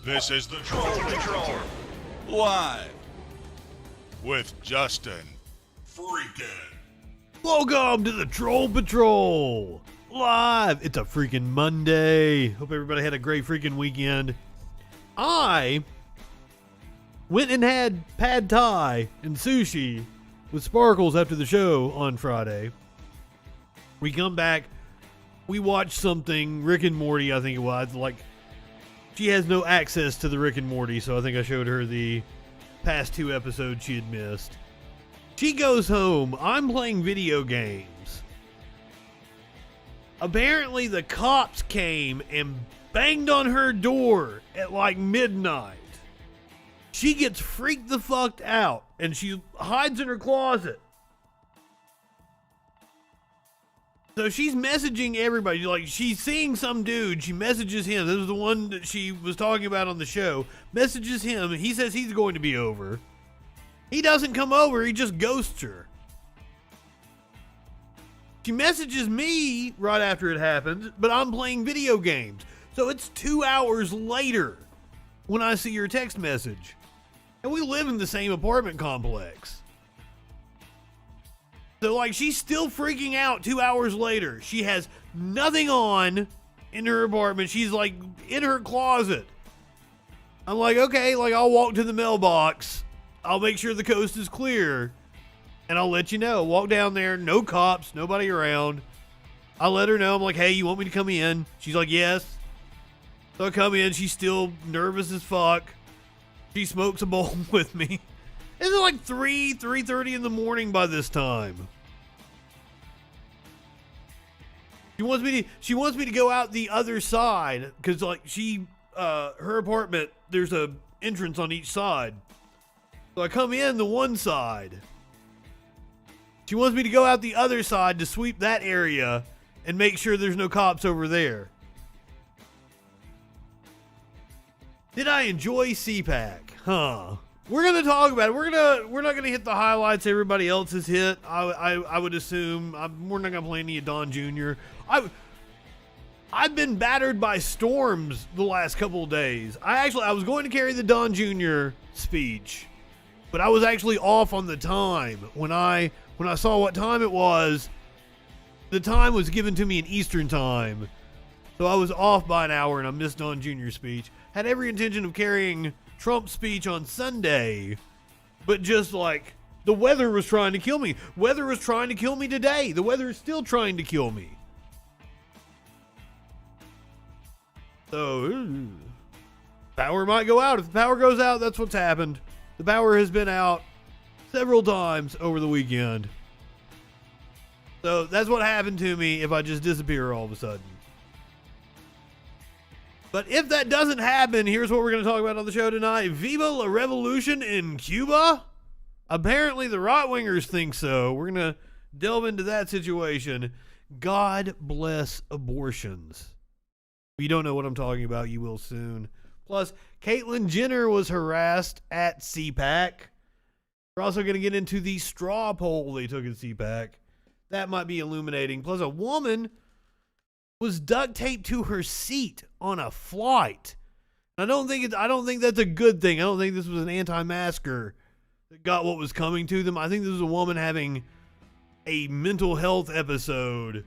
This is the Troll Patrol. Live. With Justin. Freakin. Welcome to the Troll Patrol. Live. It's a freaking Monday. Hope everybody had a great freaking weekend. I went and had pad thai and sushi with Sparkles after the show on Friday. We come back. We watched something, Rick and Morty, I think it was. Like, she has no access to the Rick and Morty, so I think I showed her the past 2 episodes she had missed. She goes home. I'm playing video games. Apparently, the cops came and banged on her door at like midnight. She gets freaked the fuck out, and she hides in her closet. So she's messaging everybody, like she's seeing some dude, she messages him, this was the one that she was talking about on the show, messages him, he says he's going to be over. He doesn't come over, he just ghosts her. She messages me right after it happens, but I'm playing video games. So it's 2 hours later when I see your text message. And we live in the same apartment complex. So, like, she's still freaking out 2 hours later. She has nothing on in her apartment. She's, like, in her closet. I'm like, okay, like, I'll walk to the mailbox. I'll make sure the coast is clear. And I'll let you know. Walk down there. No cops. Nobody around. I let her know. I'm like, hey, you want me to come in? She's like, yes. So I come in. She's still nervous as fuck. She smokes a bowl with me. It's like 3:30 in the morning by this time. She wants me to go out the other side because like her apartment, there's a entrance on each side. So I come in the one side. She wants me to go out the other side to sweep that area and make sure there's no cops over there. Did I enjoy CPAC? Huh. We're going to talk about it. We're not going to hit the highlights everybody else has hit. I would assume. We're not going to play any of Don Jr. I've been battered by storms the last couple of days. I was going to carry the Don Jr. speech, but I was actually off on the time. When I saw what time it was, the time was given to me in Eastern time. So I was off by an hour and I missed Don Jr.'s speech. Had every intention of carrying Trump's speech on Sunday, but just like the weather was trying to kill me. Weather was trying to kill me today. The weather is still trying to kill me. So power might go out. If the power goes out, that's what's happened. The power has been out several times over the weekend. So that's what happened to me if I just disappear all of a sudden. But if that doesn't happen, here's what we're going to talk about on the show tonight. Viva la revolution in Cuba? Apparently the right-wingers think so. We're going to delve into that situation. God bless abortions. If you don't know what I'm talking about, you will soon. Plus, Caitlyn Jenner was harassed at CPAC. We're also going to get into the straw poll they took at CPAC. That might be illuminating. Plus, a woman was duct taped to her seat on a flight. I don't think that's a good thing. I don't think this was an anti-masker that got what was coming to them. I think this was a woman having a mental health episode,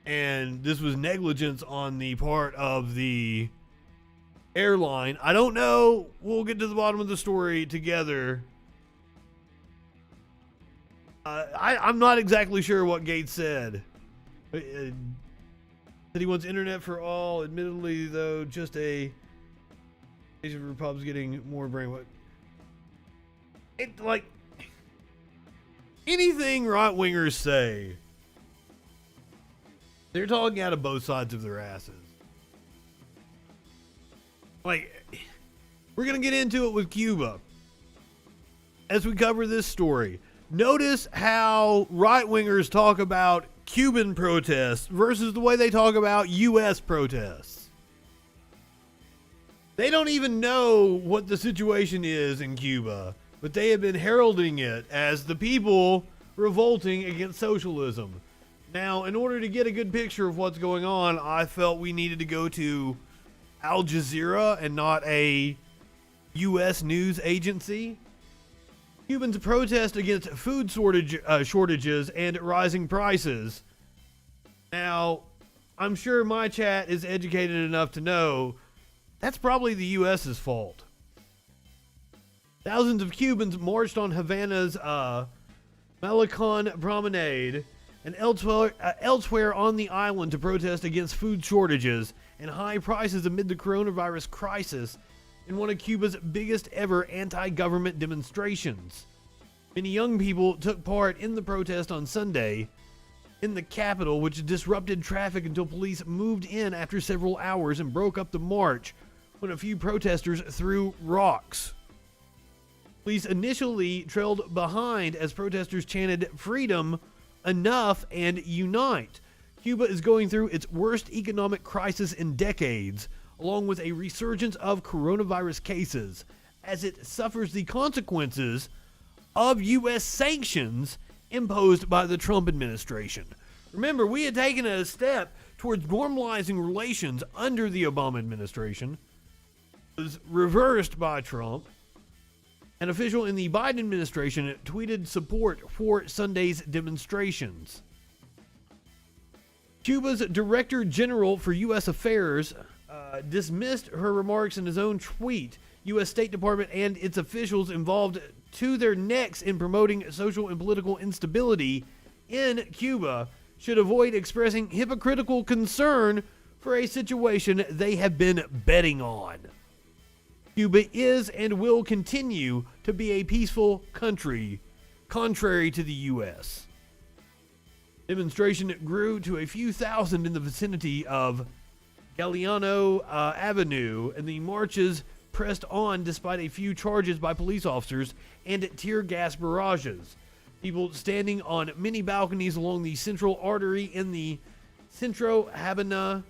and this was negligence on the part of the airline. I don't know. We'll get to the bottom of the story together. I'm not exactly sure what Gates said. That he wants internet for all. Admittedly, though, just a Asian Republic's getting more brainwashed. It like anything right wingers say, they're talking out of both sides of their asses. Like, we're gonna get into it with Cuba as we cover this story. Notice how right wingers talk about Cuban protests versus the way they talk about U.S. protests. They don't even know what the situation is in Cuba, but they have been heralding it as the people revolting against socialism. Now, in order to get a good picture of what's going on, I felt we needed to go to Al Jazeera and not a U.S. news agency. Cubans protest against food shortages and rising prices. Now, I'm sure my chat is educated enough to know that's probably the U.S.'s fault. Thousands of Cubans marched on Havana's Malecon Promenade and elsewhere on the island to protest against food shortages and high prices amid the coronavirus crisis in one of Cuba's biggest ever anti-government demonstrations. Many young people took part in the protest on Sunday in the capital, which disrupted traffic until police moved in after several hours and broke up the march when a few protesters threw rocks. Police initially trailed behind as protesters chanted "Freedom, enough, and unite." Cuba is going through its worst economic crisis in decades, along with a resurgence of coronavirus cases, as it suffers the consequences of U.S. sanctions imposed by the Trump administration. Remember, we had taken a step towards normalizing relations under the Obama administration. It was reversed by Trump. An official in the Biden administration tweeted support for Sunday's demonstrations. Cuba's Director General for U.S. Affairs dismissed her remarks in his own tweet. U.S. State Department and its officials involved to their necks in promoting social and political instability in Cuba should avoid expressing hypocritical concern for a situation they have been betting on. Cuba is and will continue to be a peaceful country, contrary to the U.S. Demonstration grew to a few thousand in the vicinity of Galeano Avenue, and the marches pressed on despite a few charges by police officers and tear gas barrages. People standing on many balconies along the central artery in the Centro Habana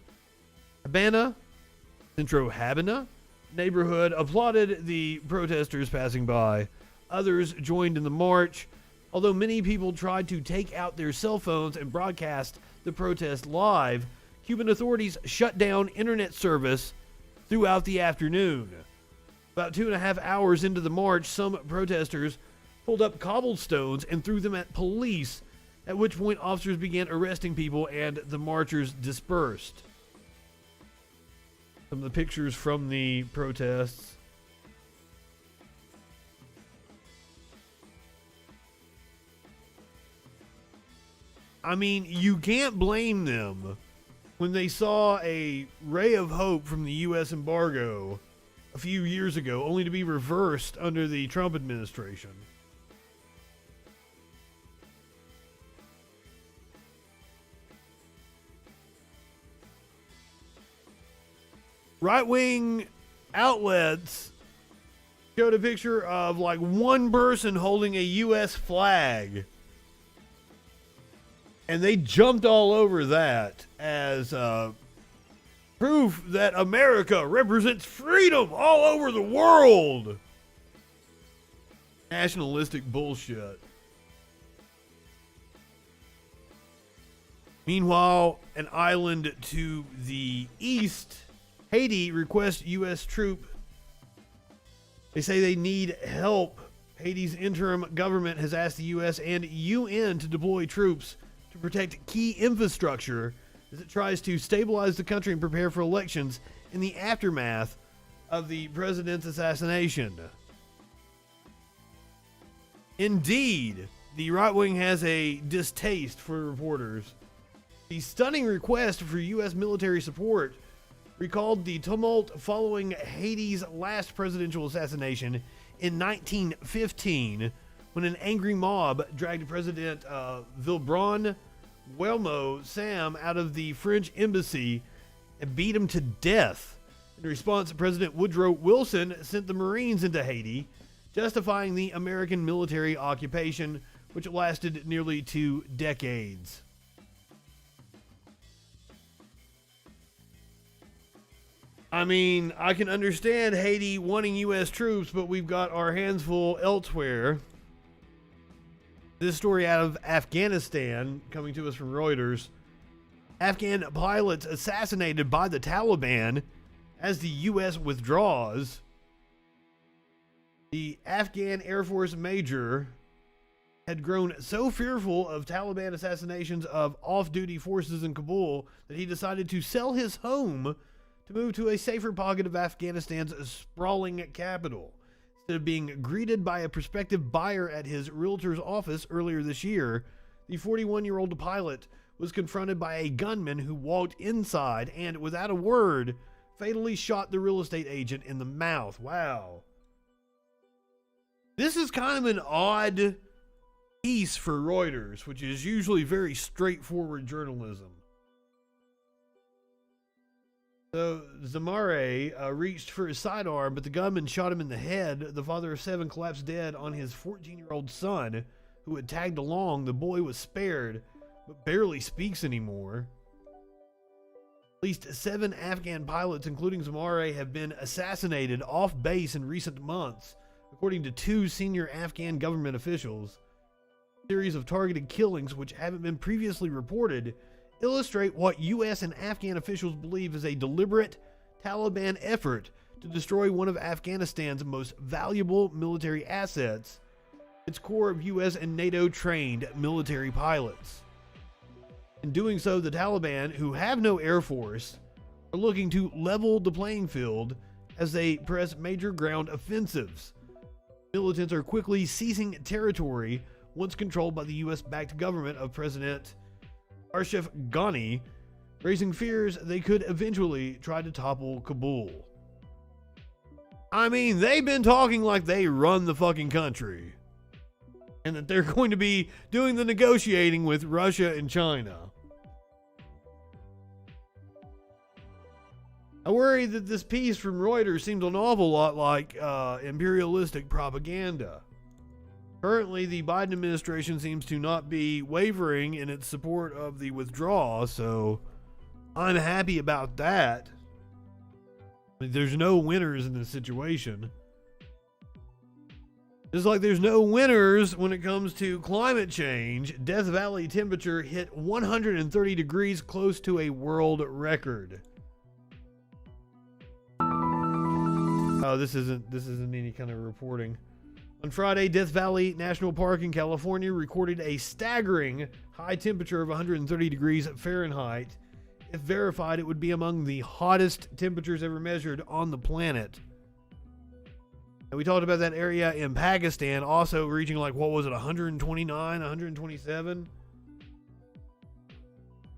neighborhood applauded the protesters passing by. Others joined in the march, although many people tried to take out their cell phones and broadcast the protest live. Cuban authorities shut down internet service throughout the afternoon. About 2.5 hours into the march, some protesters pulled up cobblestones and threw them at police, at which point officers began arresting people and the marchers dispersed. Some of the pictures from the protests. I mean, you can't blame them when they saw a ray of hope from the U.S. embargo a few years ago, only to be reversed under the Trump administration. Right-wing outlets showed a picture of like one person holding a U.S. flag. And they jumped all over that as proof that America represents freedom all over the world. Nationalistic bullshit. Meanwhile, an island to the east, Haiti, requests U.S. troop. They say they need help. Haiti's interim government has asked the U.S. and UN to deploy troops to protect key infrastructure as it tries to stabilize the country and prepare for elections in the aftermath of the president's assassination. Indeed, the right wing has a distaste for reporters. The stunning request for U.S. military support recalled the tumult following Haiti's last presidential assassination in 1915, when an angry mob dragged President Vilbron Welmo Sam out of the French embassy and beat him to death. In response, President Woodrow Wilson sent the Marines into Haiti, justifying the American military occupation, which lasted nearly 2 decades. I mean, I can understand Haiti wanting U.S. troops, but we've got our hands full elsewhere. This story out of Afghanistan, coming to us from Reuters. Afghan pilots assassinated by the Taliban As the U.S. withdraws, the Afghan Air Force major had grown so fearful of Taliban assassinations of off-duty forces in Kabul that he decided to sell his home to move to a safer pocket of Afghanistan's sprawling capital. Instead of being greeted by a prospective buyer at his realtor's office earlier this year, the 41-year-old pilot was confronted by a gunman who walked inside and, without a word, fatally shot the real estate agent in the mouth. Wow. This is kind of an odd piece for Reuters, which is usually very straightforward journalism. So Zamare reached for his sidearm, but the gunman shot him in the head. The father of 7 collapsed dead on his 14-year-old son, who had tagged along. The boy was spared, but barely speaks anymore. At least 7 Afghan pilots, including Zamare, have been assassinated off base in recent months, according to 2 senior Afghan government officials. A series of targeted killings, which haven't been previously reported, illustrate what U.S. and Afghan officials believe is a deliberate Taliban effort to destroy one of Afghanistan's most valuable military assets, its core of U.S. and NATO-trained military pilots. In doing so, the Taliban, who have no air force, are looking to level the playing field as they press major ground offensives. Militants are quickly seizing territory once controlled by the U.S.-backed government of President Ashraf Ghani, raising fears they could eventually try to topple Kabul. I mean, they've been talking like they run the fucking country, and that they're going to be doing the negotiating with Russia and China. I worry that this piece from Reuters seems an awful lot like imperialistic propaganda. Currently, the Biden administration seems to not be wavering in its support of the withdrawal, so I'm happy about that. I mean, there's no winners in this situation. Just like there's no winners when it comes to climate change. Death Valley temperature hit 130 degrees, close to a world record. Oh, this isn't any kind of reporting. On Friday, Death Valley National Park in California recorded a staggering high temperature of 130 degrees Fahrenheit. If verified, it would be among the hottest temperatures ever measured on the planet. And we talked about that area in Pakistan also reaching 129, 127?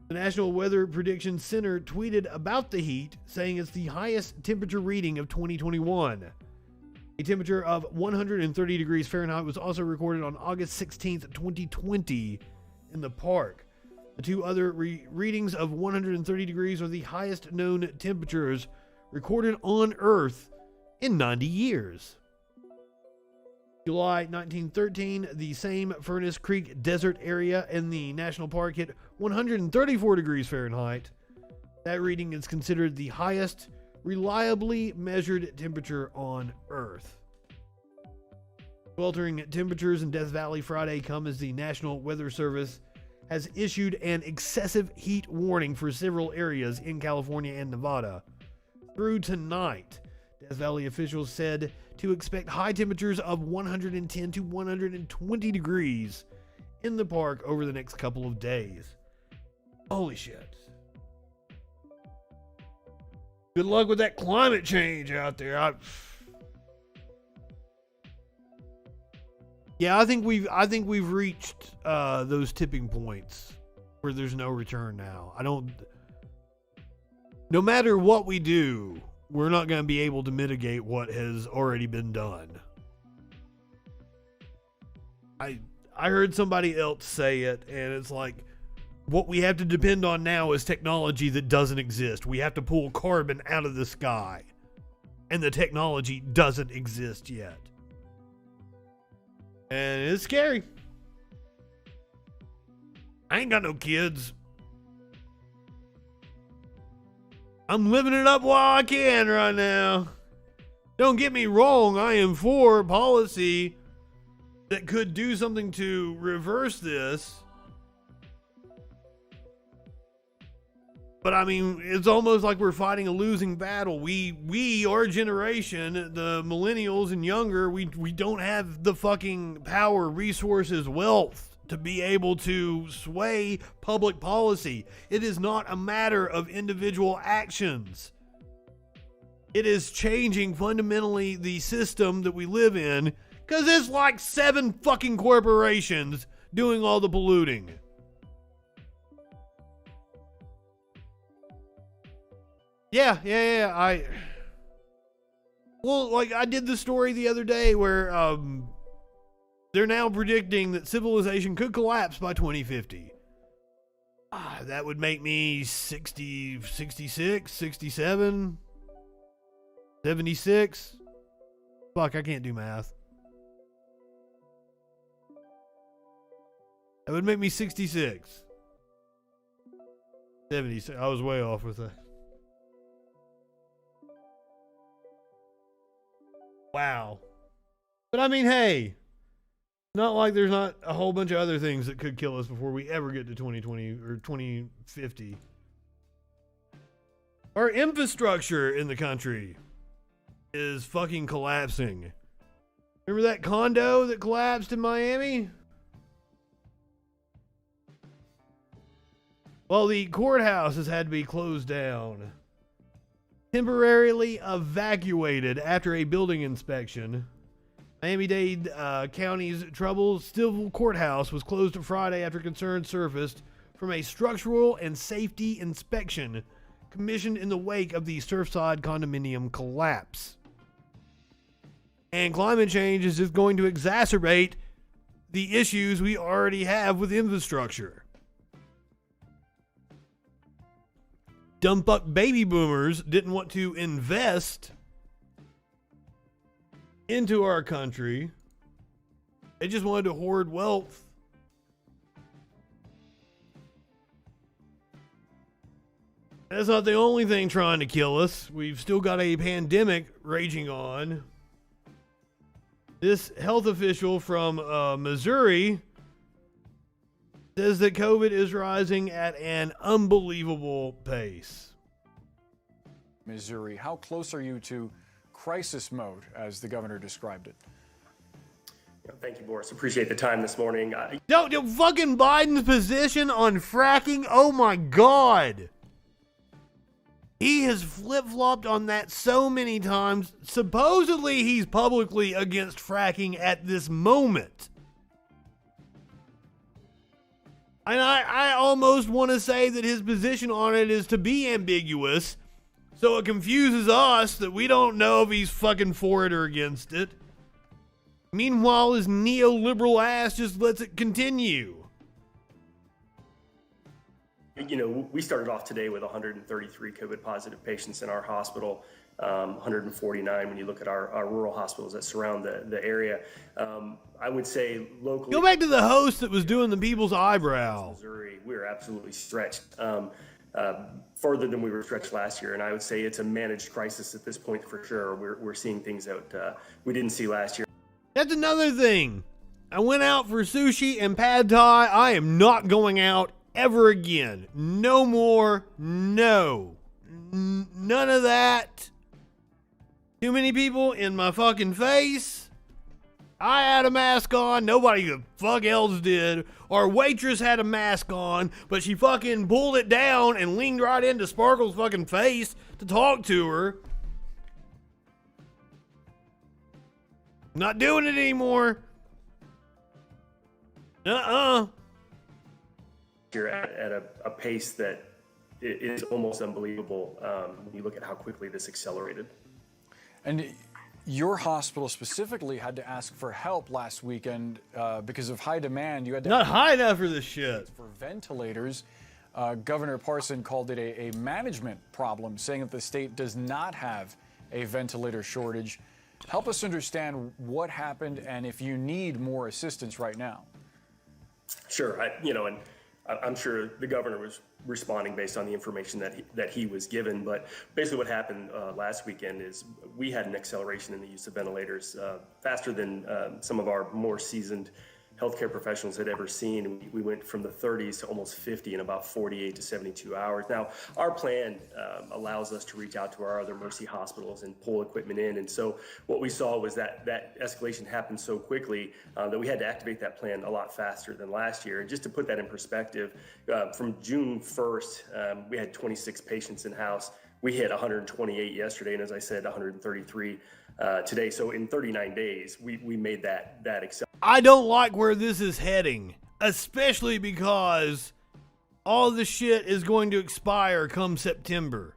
The National Weather Prediction Center tweeted about the heat, saying it's the highest temperature reading of 2021. A temperature of 130 degrees Fahrenheit was also recorded on August 16th, 2020 in the park. The 2 other readings of 130 degrees are the highest known temperatures recorded on Earth in 90 years. July 1913, the same Furnace Creek Desert area in the national park hit 134 degrees Fahrenheit. That reading is considered the highest reliably measured temperature on Earth. Sweltering temperatures in Death Valley Friday come as the National Weather Service has issued an excessive heat warning for several areas in California and Nevada. Through tonight, Death Valley officials said to expect high temperatures of 110 to 120 degrees in the park over the next couple of days. Holy shit. Good luck with that climate change out there. I think we've reached those tipping points where there's no return now. No matter what we do, we're not going to be able to mitigate what has already been done. I heard somebody else say it, and it's like, what we have to depend on now is technology that doesn't exist. We have to pull carbon out of the sky, and the technology doesn't exist yet. And it's scary. I ain't got no kids. I'm living it up while I can right now. Don't get me wrong, I am for policy that could do something to reverse this. But I mean, it's almost like we're fighting a losing battle. We, our generation, the millennials and younger, we don't have the fucking power, resources, wealth to be able to sway public policy. It is not a matter of individual actions. It is changing fundamentally the system that we live in, because it's like 7 fucking corporations doing all the polluting. Yeah. I did the story the other day where they're now predicting that civilization could collapse by 2050. That would make me 60, 66, 67, 76. Fuck, I can't do math. That would make me 66. 76. I was way off with that. Wow. But I mean, hey, not like there's not a whole bunch of other things that could kill us before we ever get to 2020 or 2050. Our infrastructure in the country is fucking collapsing. Remember that condo that collapsed in Miami? Well, the courthouse has had to be closed down. Temporarily evacuated after a building inspection. Miami-Dade County's Trouble Civil Courthouse was closed on Friday after concerns surfaced from a structural and safety inspection commissioned in the wake of the Surfside condominium collapse. And climate change is just going to exacerbate the issues we already have with infrastructure. Dumb-fuck baby boomers didn't want to invest into our country. They just wanted to hoard wealth. That's not the only thing trying to kill us. We've still got a pandemic raging on. This health official from Missouri says that COVID is rising at an unbelievable pace. Missouri, how close are you to crisis mode, as the governor described it? Thank you, Boris. Appreciate the time this morning. Fucking Biden's position on fracking, oh my God. He has flip-flopped on that so many times. Supposedly he's publicly against fracking at this moment. And I almost want to say that his position on it is to be ambiguous, so it confuses us that we don't know if he's fucking for it or against it. Meanwhile, his neoliberal ass just lets it continue. You know, we started off today with 133 COVID positive patients in our hospital, 149 when you look at our rural hospitals that surround the area. I would say locally. Go back to the host that was doing the people's eyebrow. Missouri, we're absolutely stretched. Further than we were stretched last year, and I would say it's a managed crisis at this point for sure. We're seeing things that we didn't see last year. That's another thing. I went out for sushi and pad thai. I am not going out ever again. No more. No. None of that. Too many people in my fucking face. I had a mask on. Nobody the fuck else did. Our waitress had a mask on, but she fucking pulled it down and leaned right into Sparkle's fucking face to talk to her. Not doing it anymore. You're at a pace that is almost unbelievable when you look at how quickly this accelerated. And your hospital specifically had to ask for help last weekend because of high demand. You had to not high enough for this shit. For ventilators. Governor Parson called it a management problem, saying that the state does not have a ventilator shortage. Help us understand what happened and if you need more assistance right now. Sure, and I'm sure the governor was responding based on the information that he was given. But basically what happened last weekend is we had an acceleration in the use of ventilators faster than some of our more seasoned healthcare professionals had ever seen. We went from the 30s to almost 50 in about 48 to 72 hours. Now, our plan allows us to reach out to our other Mercy hospitals and pull equipment in. And so what we saw was that escalation happened so quickly that we had to activate that plan a lot faster than last year. And just to put that in perspective, from June 1st, we had 26 patients in-house. We hit 128 yesterday, and as I said, 133 today. So in 39 days, we made that acceleration. I don't like where this is heading, especially because all the shit is going to expire come September.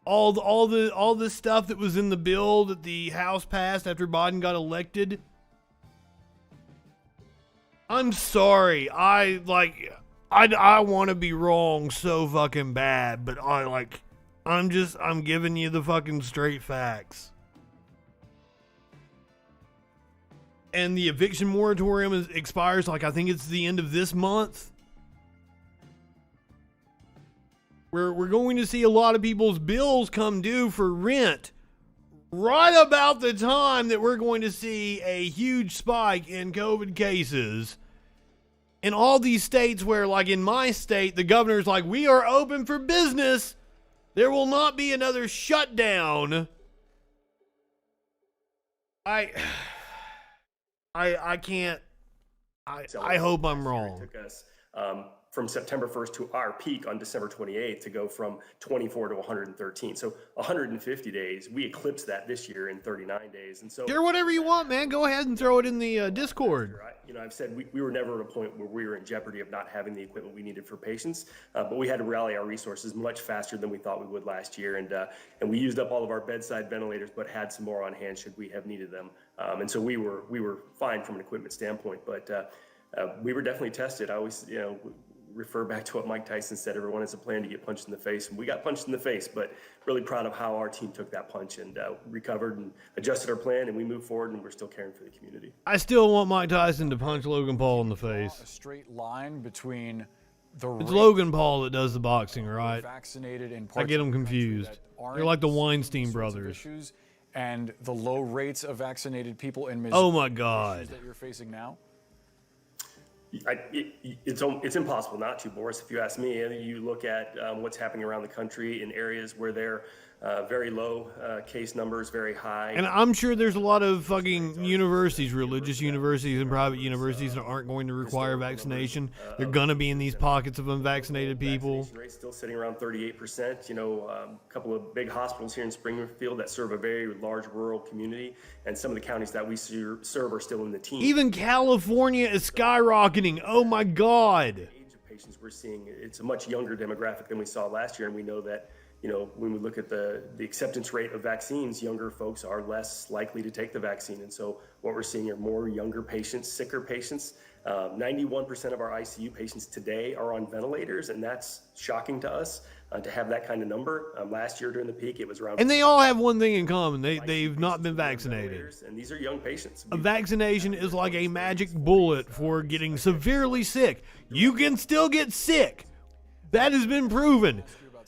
All the stuff that was in the bill that the House passed after Biden got elected. I'm sorry. I want to be wrong so fucking bad, but I'm giving you the fucking straight facts. And the eviction moratorium expires, I think it's the end of this month. We're going to see a lot of people's bills come due for rent right about the time that we're going to see a huge spike in COVID cases. In all these states where, like in my state, the governor's like, we are open for business. There will not be another shutdown. I can't. I hope I'm wrong. It took us from September 1st to our peak on December 28th to go from 24 to 113. So 150 days. We eclipsed that this year in 39 days. And so share whatever you want, man. Go ahead and throw it in the Discord. I've said we were never at a point where we were in jeopardy of not having the equipment we needed for patients, but we had to rally our resources much faster than we thought we would last year, and we used up all of our bedside ventilators, but had some more on hand should we have needed them. And so we were fine from an equipment standpoint, but we were definitely tested. I always refer back to what Mike Tyson said: everyone has a plan to get punched in the face, and we got punched in the face, but really proud of how our team took that punch and recovered and adjusted our plan, and we moved forward, and we're still caring for the community. I still want Mike Tyson to punch Logan Paul in the face. A straight line between the It's Logan Paul that does the boxing, right? Vaccinated in I get them confused. They're like the Weinstein brothers. And the low rates of vaccinated people in Missouri. Oh my God. That you're facing now. It's impossible not to, Boris. If you ask me, you look at what's happening around the country in areas where they're very low case numbers, very high. And I'm sure there's a lot of fucking universities, religious universities and private universities that aren't going to require vaccination. They're going to be in these pockets of unvaccinated people. Vaccination rate's still sitting around 38%. A couple of big hospitals here in Springfield that serve a very large rural community, and some of the counties that we serve are still in the teens. Even California is skyrocketing. Oh my God. The age of patients we're seeing, it's a much younger demographic than we saw last year, and we know that when we look at the acceptance rate of vaccines, younger folks are less likely to take the vaccine. And so what we're seeing are more younger patients, sicker patients. 91% of our ICU patients today are on ventilators, and that's shocking to us to have that kind of number. Last year during the peak, it was around. And they all have one thing in common. They've not been vaccinated. And these are young patients. A vaccination is like a magic bullet for getting severely sick. You can still get sick. That has been proven.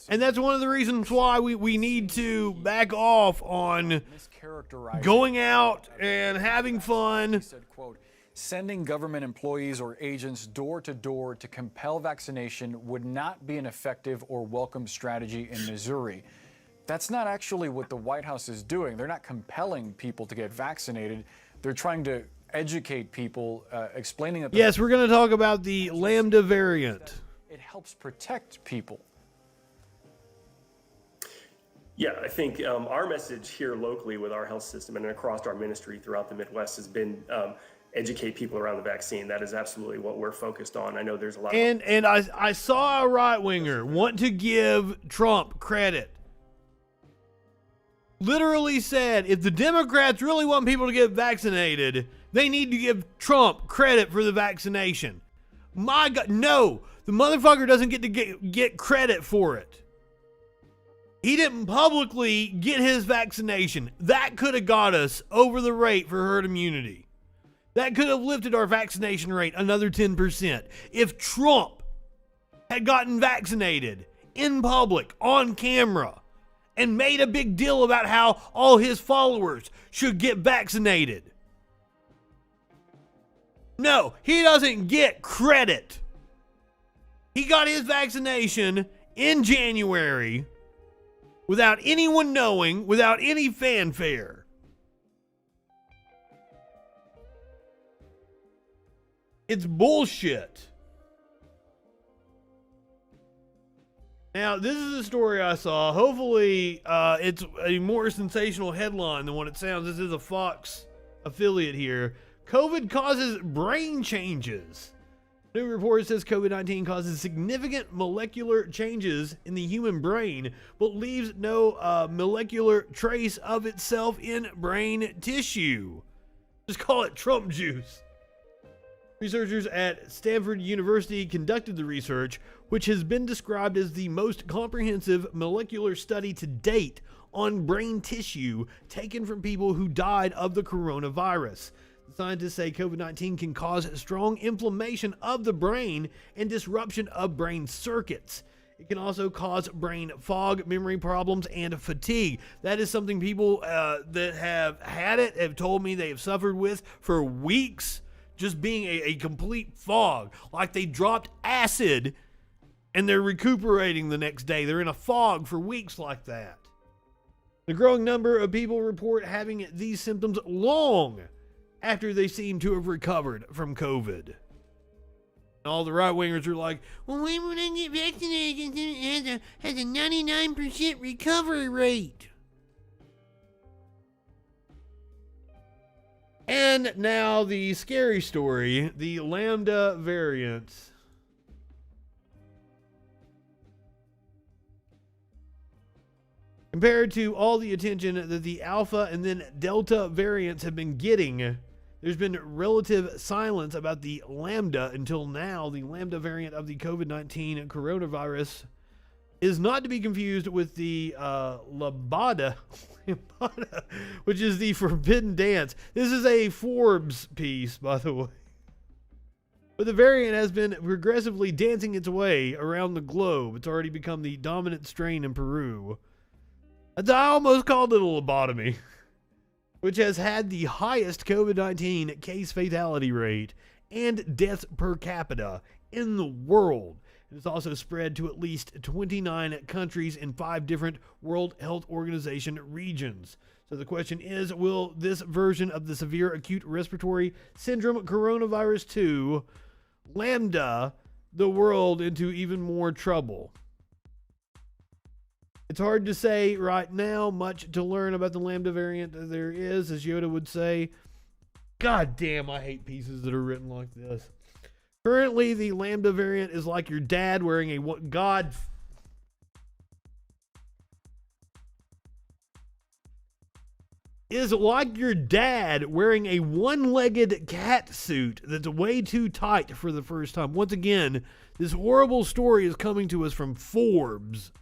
And that's one of the reasons why we need to back off on going out and having fun. He said, quote, sending government employees or agents door to door to compel vaccination would not be an effective or welcome strategy in Missouri. That's not actually what the White House is doing. They're not compelling people to get vaccinated. They're trying to educate people, explaining that. Yes, we're going to talk about the Lambda variant. It helps protect people. Yeah, I think our message here locally with our health system and across our ministry throughout the Midwest has been educate people around the vaccine. That is absolutely what we're focused on. I know there's a lot and I saw a right-winger want to give Trump credit. Literally said, if the Democrats really want people to get vaccinated, they need to give Trump credit for the vaccination. My God, no, the motherfucker doesn't get to get credit for it. He didn't publicly get his vaccination. That could have got us over the rate for herd immunity. That could have lifted our vaccination rate another 10%. If Trump had gotten vaccinated in public, on camera, and made a big deal about how all his followers should get vaccinated. No, he doesn't get credit. He got his vaccination in January without anyone knowing, without any fanfare. It's bullshit. Now, this is a story I saw. Hopefully, it's a more sensational headline than what it sounds. This is a Fox affiliate here. COVID causes brain changes. New report says COVID-19 causes significant molecular changes in the human brain, but leaves no molecular trace of itself in brain tissue. Just call it Trump juice. Researchers at Stanford University conducted the research, which has been described as the most comprehensive molecular study to date on brain tissue taken from people who died of the coronavirus. The scientists say COVID-19 can cause strong inflammation of the brain and disruption of brain circuits. It can also cause brain fog, memory problems, and fatigue. That is something people that have had it have told me they have suffered with for weeks. Just being a complete fog, like they dropped acid and they're recuperating the next day. They're in a fog for weeks like that. The growing number of people report having these symptoms long after they seem to have recovered from COVID. And all the right-wingers are like, well, why would I get vaccinated? It has a 99% recovery rate. And now the scary story, the Lambda variant. Compared to all the attention that the Alpha and then Delta variants have been getting, there's been relative silence about the Lambda until now. The Lambda variant of the COVID-19 coronavirus is not to be confused with the Lambada, which is the forbidden dance. This is a Forbes piece, by the way. But the variant has been progressively dancing its way around the globe. It's already become the dominant strain in Peru. I almost called it a lobotomy, which has had the highest COVID-19 case fatality rate and deaths per capita in the world. It's also spread to at least 29 countries in 5 different World Health Organization regions. So the question is, will this version of the severe acute respiratory syndrome coronavirus 2 Lambda the world into even more trouble? It's hard to say right now. Much to learn about the Lambda variant there is, as Yoda would say. God damn, I hate pieces that are written like this. Currently, the Lambda variant is like your dad wearing a is like your dad wearing a one-legged cat suit that's way too tight for the first time. Once again, this horrible story is coming to us from Forbes.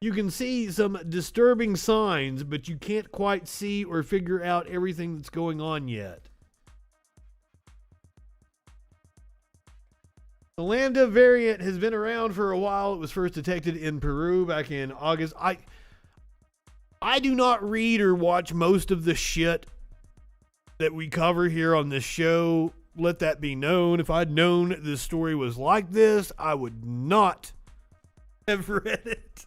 You can see some disturbing signs, but you can't quite see or figure out everything that's going on yet. The Lambda variant has been around for a while. It was first detected in Peru back in August. I do not read or watch most of the shit that we cover here on this show. Let that be known. If I'd known this story was like this, I would not have read it.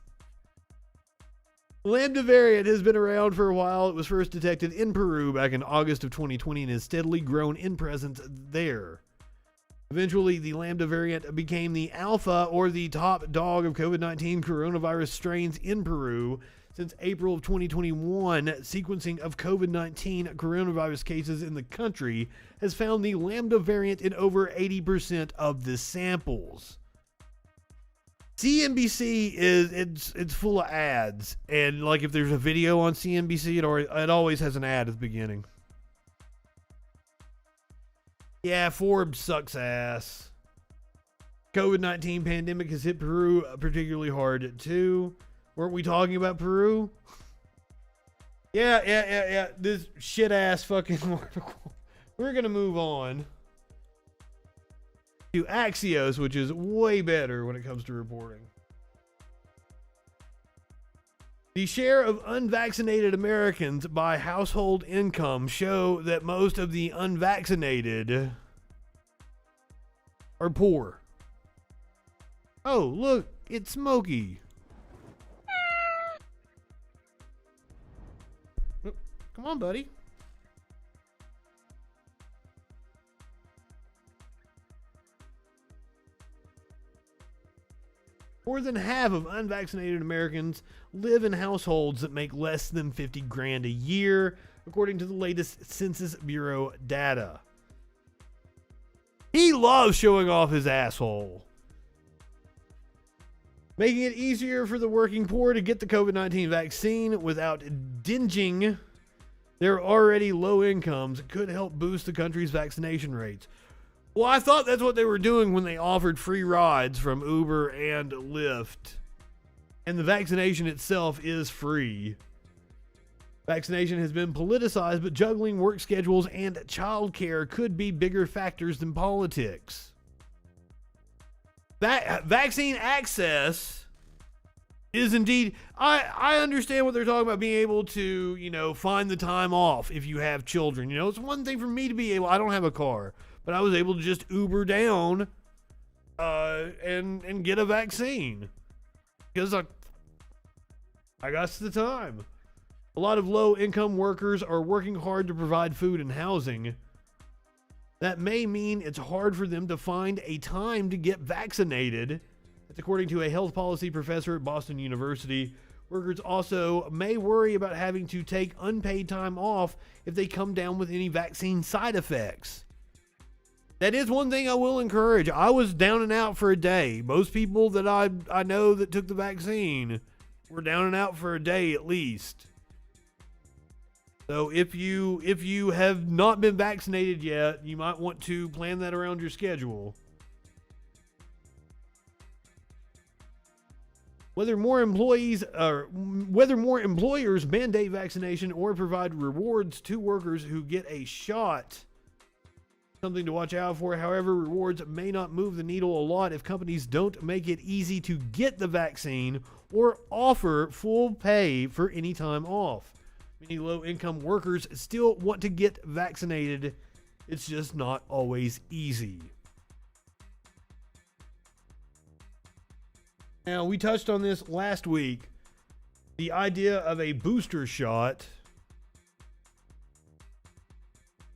Lambda variant has been around for a while. It was first detected in Peru back in August of 2020 and has steadily grown in presence there. Eventually, the Lambda variant became the alpha, or the top dog of COVID-19 coronavirus strains in Peru. Since April of 2021, sequencing of COVID-19 coronavirus cases in the country has found the Lambda variant in over 80% of the samples. CNBC it's full of ads, and like if there's a video on CNBC, it always has an ad at the beginning. Yeah, Forbes sucks ass. COVID-19 pandemic has hit Peru particularly hard too. Weren't we talking about Peru? Yeah. This shit ass fucking article. We're gonna move on to Axios, which is way better when it comes to reporting. The share of unvaccinated Americans by household income show that most of the unvaccinated are poor. Oh, look, it's Smokey. Come on, buddy. More than half of unvaccinated Americans live in households that make less than 50 grand a year, according to the latest Census Bureau data. He loves showing off his asshole. Making it easier for the working poor to get the COVID-19 vaccine without dinging their already low incomes could help boost the country's vaccination rates. Well, I thought that's what they were doing when they offered free rides from Uber and Lyft. And the vaccination itself is free. Vaccination has been politicized, but juggling work schedules and childcare could be bigger factors than politics. Vaccine access is indeed, I understand what they're talking about, being able to, find the time off if you have children. It's one thing for me to be able, I don't have a car, but I was able to just Uber down and get a vaccine because I got the time. A lot of low-income workers are working hard to provide food and housing. That may mean it's hard for them to find a time to get vaccinated. That's according to a health policy professor at Boston University. Workers also may worry about having to take unpaid time off if they come down with any vaccine side effects. That is one thing I will encourage. I was down and out for a day. Most people that I know that took the vaccine were down and out for a day at least. So if you have not been vaccinated yet, you might want to plan that around your schedule. Whether more employers mandate vaccination or provide rewards to workers who get a shot, something to watch out for. However, rewards may not move the needle a lot if companies don't make it easy to get the vaccine or offer full pay for any time off. Many low-income workers still want to get vaccinated. It's just not always easy. Now, we touched on this last week. The idea of a booster shot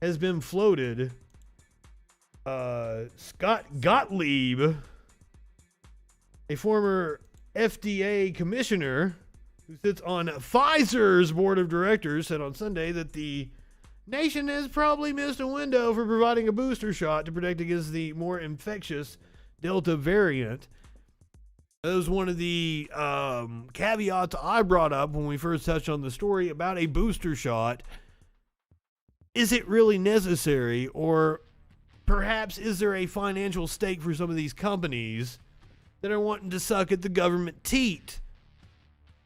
has been floated. Scott Gottlieb, a former FDA commissioner who sits on Pfizer's board of directors, said on Sunday that the nation has probably missed a window for providing a booster shot to protect against the more infectious Delta variant. That was one of the caveats I brought up when we first touched on the story about a booster shot. Is it really necessary, or perhaps is there a financial stake for some of these companies that are wanting to suck at the government teat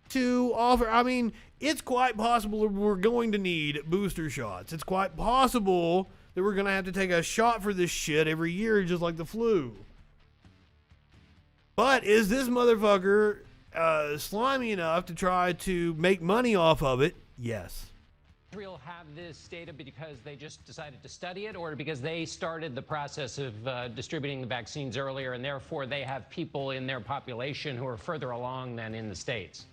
to offer? I mean, it's quite possible that we're going to need booster shots. It's quite possible that we're going to have to take a shot for this shit every year, just like the flu. But is this motherfucker slimy enough to try to make money off of it? Yes. Israel have this data because they just decided to study it, or because they started the process of distributing the vaccines earlier, and therefore they have people in their population who are further along than in the States?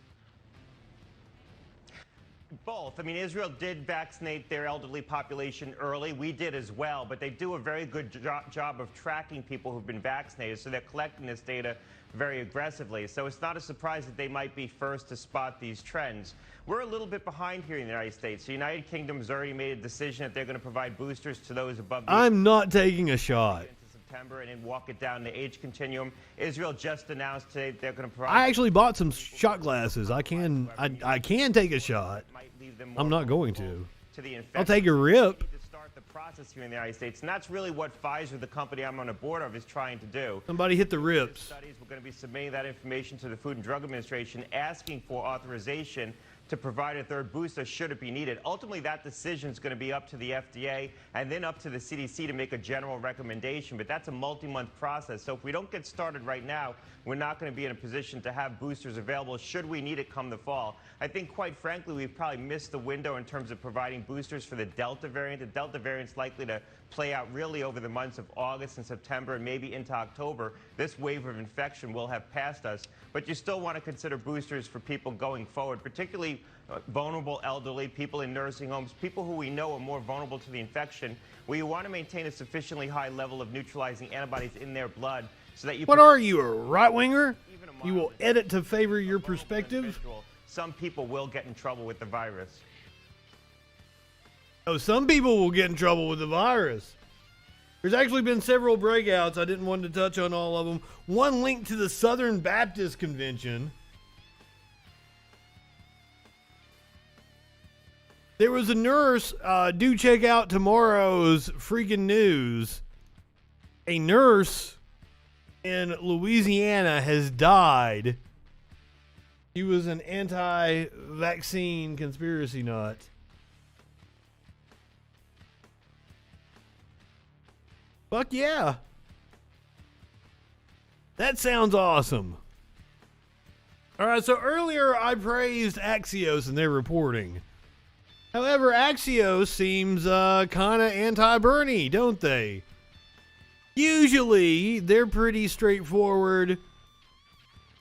Both. I mean, Israel did vaccinate their elderly population early. We did as well, but they do a very good job of tracking people who've been vaccinated, so they're collecting this data very aggressively. So it's not a surprise that they might be first to spot these trends. We're a little bit behind here in the United States. The United Kingdom has already made a decision that they're going to provide boosters to those above the I'm not taking a shot. September, and then walk it down the age continuum. Israel just announced today that they're going to provide. I actually bought some shot glasses. I can take a shot. I'm not going to. I'll take a rip. To start the process here in the United States, and that's really what Pfizer, the company I'm on the board of, is trying to do. Somebody hit the rips. Studies, we're going to be submitting that information to the Food and Drug Administration, asking for authorization to provide a third booster should it be needed. Ultimately, that decision is going to be up to the FDA and then up to the CDC to make a general recommendation, but that's a multi-month process. So if we don't get started right now, we're not going to be in a position to have boosters available should we need it come the fall. I think, quite frankly, we've probably missed the window in terms of providing boosters for the Delta variant. The Delta variant's likely to play out really over the months of August and September and maybe into October. This wave of infection will have passed us, but you still want to consider boosters for people going forward, particularly vulnerable elderly, people in nursing homes, people who we know are more vulnerable to the infection, where you want to maintain a sufficiently high level of neutralizing antibodies in their blood so that you... What are you, a right-winger? You will edit to favor your perspective? Some people will get in trouble with the virus. Oh, some people will get in trouble with the virus. There's actually been several breakouts. I didn't want to touch on all of them. One linked to the Southern Baptist Convention. There was a nurse, do check out tomorrow's Freakin' News. A nurse in Louisiana has died. He was an anti-vaccine conspiracy nut. Fuck yeah. That sounds awesome. Alright, so earlier I praised Axios and their reporting. However, Axios seems kind of anti-Bernie, don't they? Usually, they're pretty straightforward.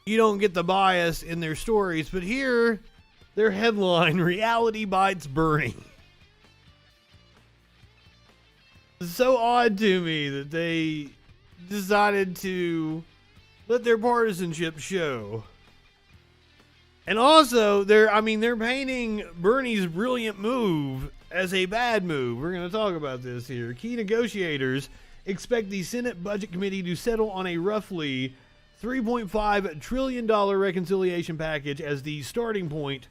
You don't get the bias in their stories, but here, their headline, Reality Bites Bernie. It's so odd to me that they decided to let their partisanship show. And also, they're painting Bernie's brilliant move as a bad move. We're going to talk about this here. Key negotiators expect the Senate Budget Committee to settle on a roughly $3.5 trillion reconciliation package as the starting point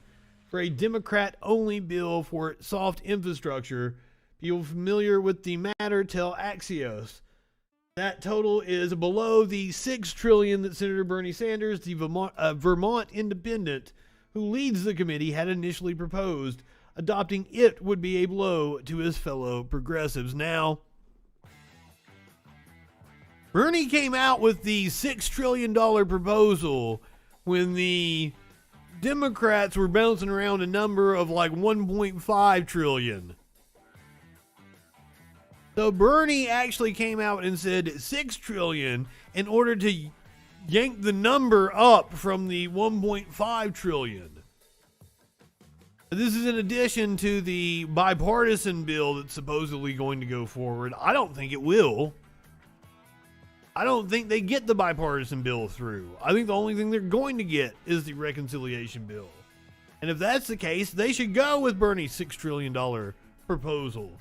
for a Democrat-only bill for soft infrastructure. People familiar with the matter tell Axios that total is below the $6 trillion that Senator Bernie Sanders, the Vermont independent who leads the committee, had initially proposed. Adopting it would be a blow to his fellow progressives. Now, Bernie came out with the $6 trillion proposal when the Democrats were bouncing around a number of like $1.5 trillion. So Bernie actually came out and said $6 trillion in order to yank the number up from the $1.5 trillion. This is in addition to the bipartisan bill that's supposedly going to go forward. I don't think it will. I don't think they get the bipartisan bill through. I think the only thing they're going to get is the reconciliation bill. And if that's the case, they should go with Bernie's $6 trillion proposal.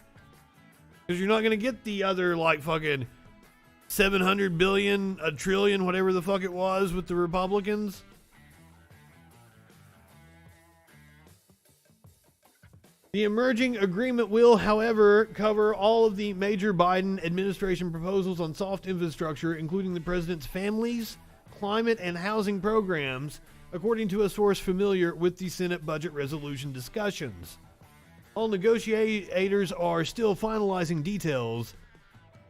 Because you're not going to get the other, like, fucking 700 billion, a trillion, whatever the fuck it was with the Republicans. The emerging agreement will, however, cover all of the major Biden administration proposals on soft infrastructure, including the president's families, climate, and housing programs, according to a source familiar with the Senate budget resolution discussions. All negotiators are still finalizing details.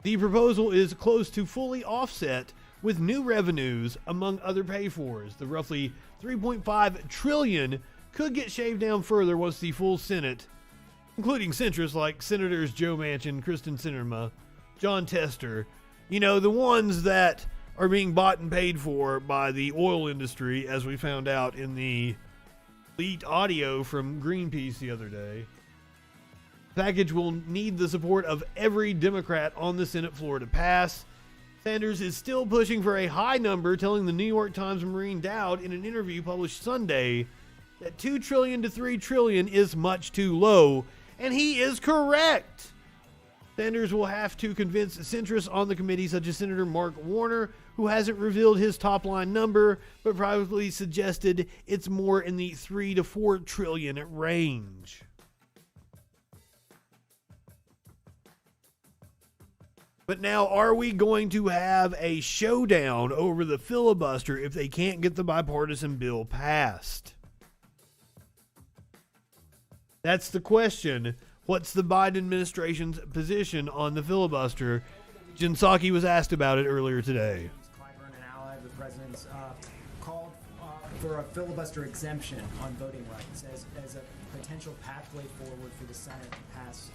The proposal is close to fully offset with new revenues, among other pay-fors. The roughly $3.5 trillion could get shaved down further once the full Senate, including centrists like Senators Joe Manchin, Kristen Sinema, John Tester, the ones that are being bought and paid for by the oil industry, as we found out in the leaked audio from Greenpeace the other day. The package will need the support of every Democrat on the Senate floor to pass. Sanders is still pushing for a high number, telling the New York Times Maureen Dowd in an interview published Sunday that $2 trillion to $3 trillion is much too low, and he is correct. Sanders will have to convince centrists on the committee, such as Senator Mark Warner, who hasn't revealed his top-line number, but privately suggested it's more in the $3 to $4 trillion range. But now, are we going to have a showdown over the filibuster if they can't get the bipartisan bill passed? That's the question. What's the Biden administration's position on the filibuster? Jen Psaki was asked about it earlier today. Clyburn, an ally of the president's, called for a filibuster exemption on voting rights as a potential pathway forward for the Senate to pass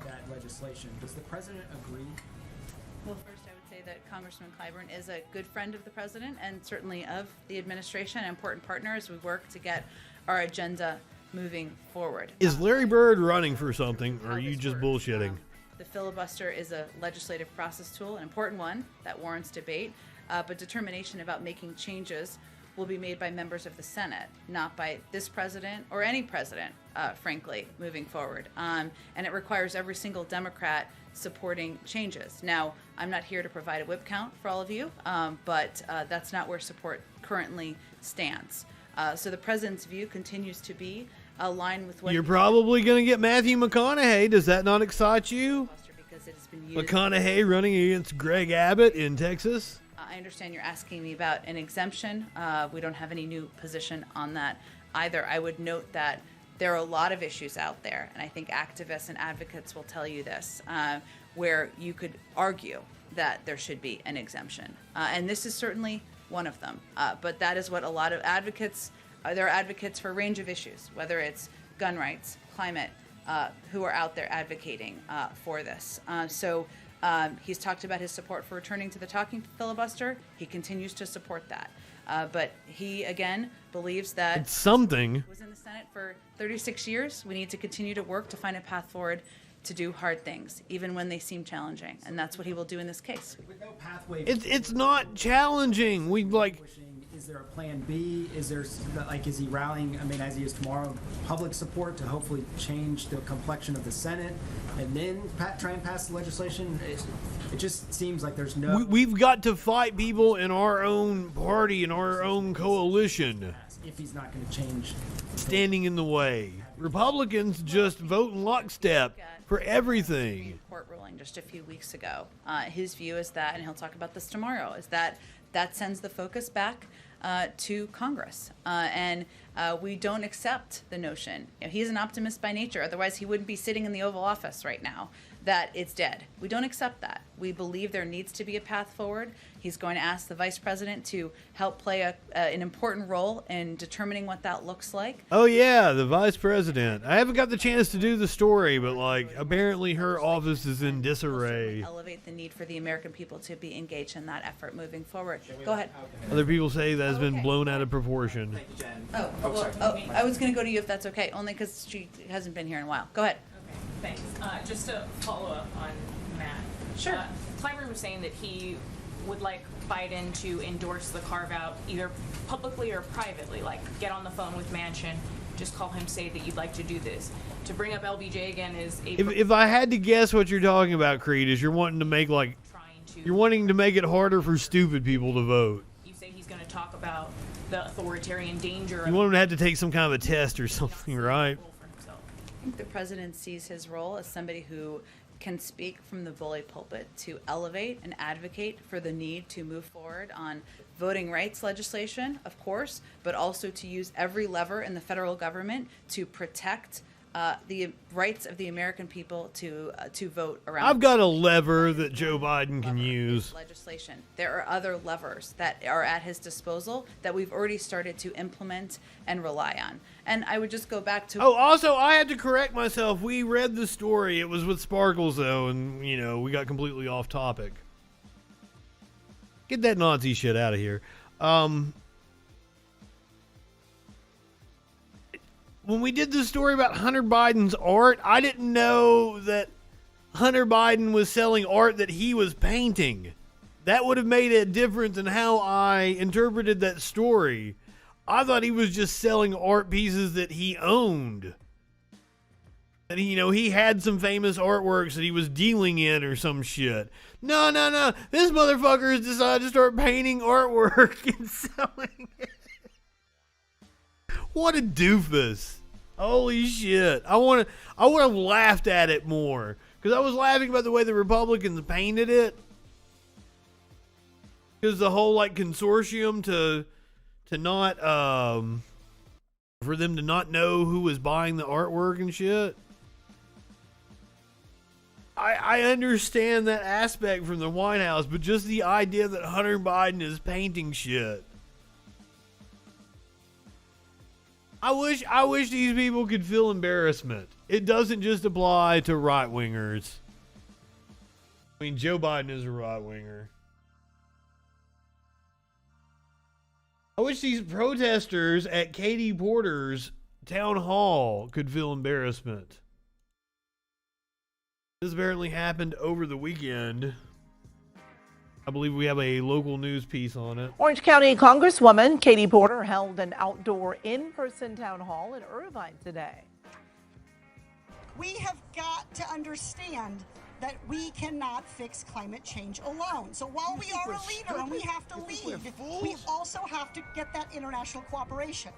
that legislation. Does the president agree? Well, first I would say that Congressman Clyburn is a good friend of the president and certainly of the administration, an important partner as we work to get our agenda moving forward. Is Larry Bird running for something, or How are you this just works. bullshitting? The filibuster is a legislative process tool, an important one that warrants debate, but determination about making changes will be made by members of the Senate, not by this president or any president, frankly, moving forward. And it requires every single Democrat supporting changes. Now, I'm not here to provide a whip count for all of you, but that's not where support currently stands. So the president's view continues to be aligned with what You're probably going to get Matthew McConaughey. Does that not excite you? because it has been used. McConaughey running against Greg Abbott in Texas? I understand you're asking me about an exemption. We don't have any new position on that either. I would note that there are a lot of issues out there, and I think activists and advocates will tell you this, where you could argue that there should be an exemption. And this is certainly one of them. But that is what a lot of advocates, there are advocates for a range of issues, whether it's gun rights, climate, who are out there advocating for this. He's talked about his support for returning to the talking filibuster. He continues to support that. But he, again, believes that It's something. was in the Senate for 36 years. We need to continue to work to find a path forward to do hard things, even when they seem challenging. And that's what he will do in this case. With no pathway, It's not challenging. is there a plan B? Is he rallying, as he is tomorrow, public support to hopefully change the complexion of the Senate and then try and pass the legislation? It just seems like there's no... We've got to fight people in our own party, in our own coalition, if he's not going to change. standing in the way. Republicans just vote in lockstep for everything. Supreme Court ruling just a few weeks ago. His view is that, and he'll talk about this tomorrow, is that sends the focus back to Congress. We don't accept the notion. He's an optimist by nature, otherwise he wouldn't be sitting in the Oval Office right now, that it's dead. We don't accept that. We believe there needs to be a path forward. He's going to ask the Vice President to help play an important role in determining what that looks like. Oh yeah, the Vice President. I haven't got the chance to do the story, but apparently her office is in disarray. Elevate the need for the American people to be engaged in that effort moving forward. Go ahead. Other people say that has been blown out of proportion. I was going to go to you if that's okay, only because she hasn't been here in a while. Go ahead. Okay, thanks. Just to follow up on Matt. Sure. Clyburn was saying that he would like Biden to endorse the carve-out either publicly or privately, like get on the phone with Manchin, just call him, say that you'd like to do this. To bring up LBJ again is a... If I had to guess what you're talking about, Creed, is you're wanting to make you're wanting to make it harder for stupid people to vote. You say he's going to talk about the authoritarian danger You want them to have to take some kind of a test or something, right? I think the president sees his role as somebody who can speak from the bully pulpit to elevate and advocate for the need to move forward on voting rights legislation, of course, but also to use every lever in the federal government to protect the rights of the American people to vote around. I've got a lever that Joe Biden can use. Legislation. There are other levers that are at his disposal that we've already started to implement and rely on. And I would just go back to... Oh, also, I had to correct myself. We read the story. It was with Sparkles, though, and, we got completely off topic. Get that Nazi shit out of here. When we did the story about Hunter Biden's art, I didn't know that Hunter Biden was selling art that he was painting. That would have made a difference in how I interpreted that story. I thought he was just selling art pieces that he owned. That he had some famous artworks that he was dealing in or some shit. No. This motherfucker has decided to start painting artwork and selling it. What a doofus. Holy shit. I would have laughed at it more. Because I was laughing about the way the Republicans painted it. Because the whole consortium to not For them to not know who was buying the artwork and shit. I understand that aspect from the White House, but just the idea that Hunter Biden is painting shit. I wish these people could feel embarrassment. It doesn't just apply to right-wingers. I mean, Joe Biden is a right-winger. I wish these protesters at Katie Porter's town hall could feel embarrassment. This apparently happened over the weekend. I believe we have a local news piece on it. Orange County Congresswoman Katie Porter held an outdoor in-person town hall in Irvine today. We have got to understand that we cannot fix climate change alone. So while we are a leader and we have to lead, we also have to get that international cooperation.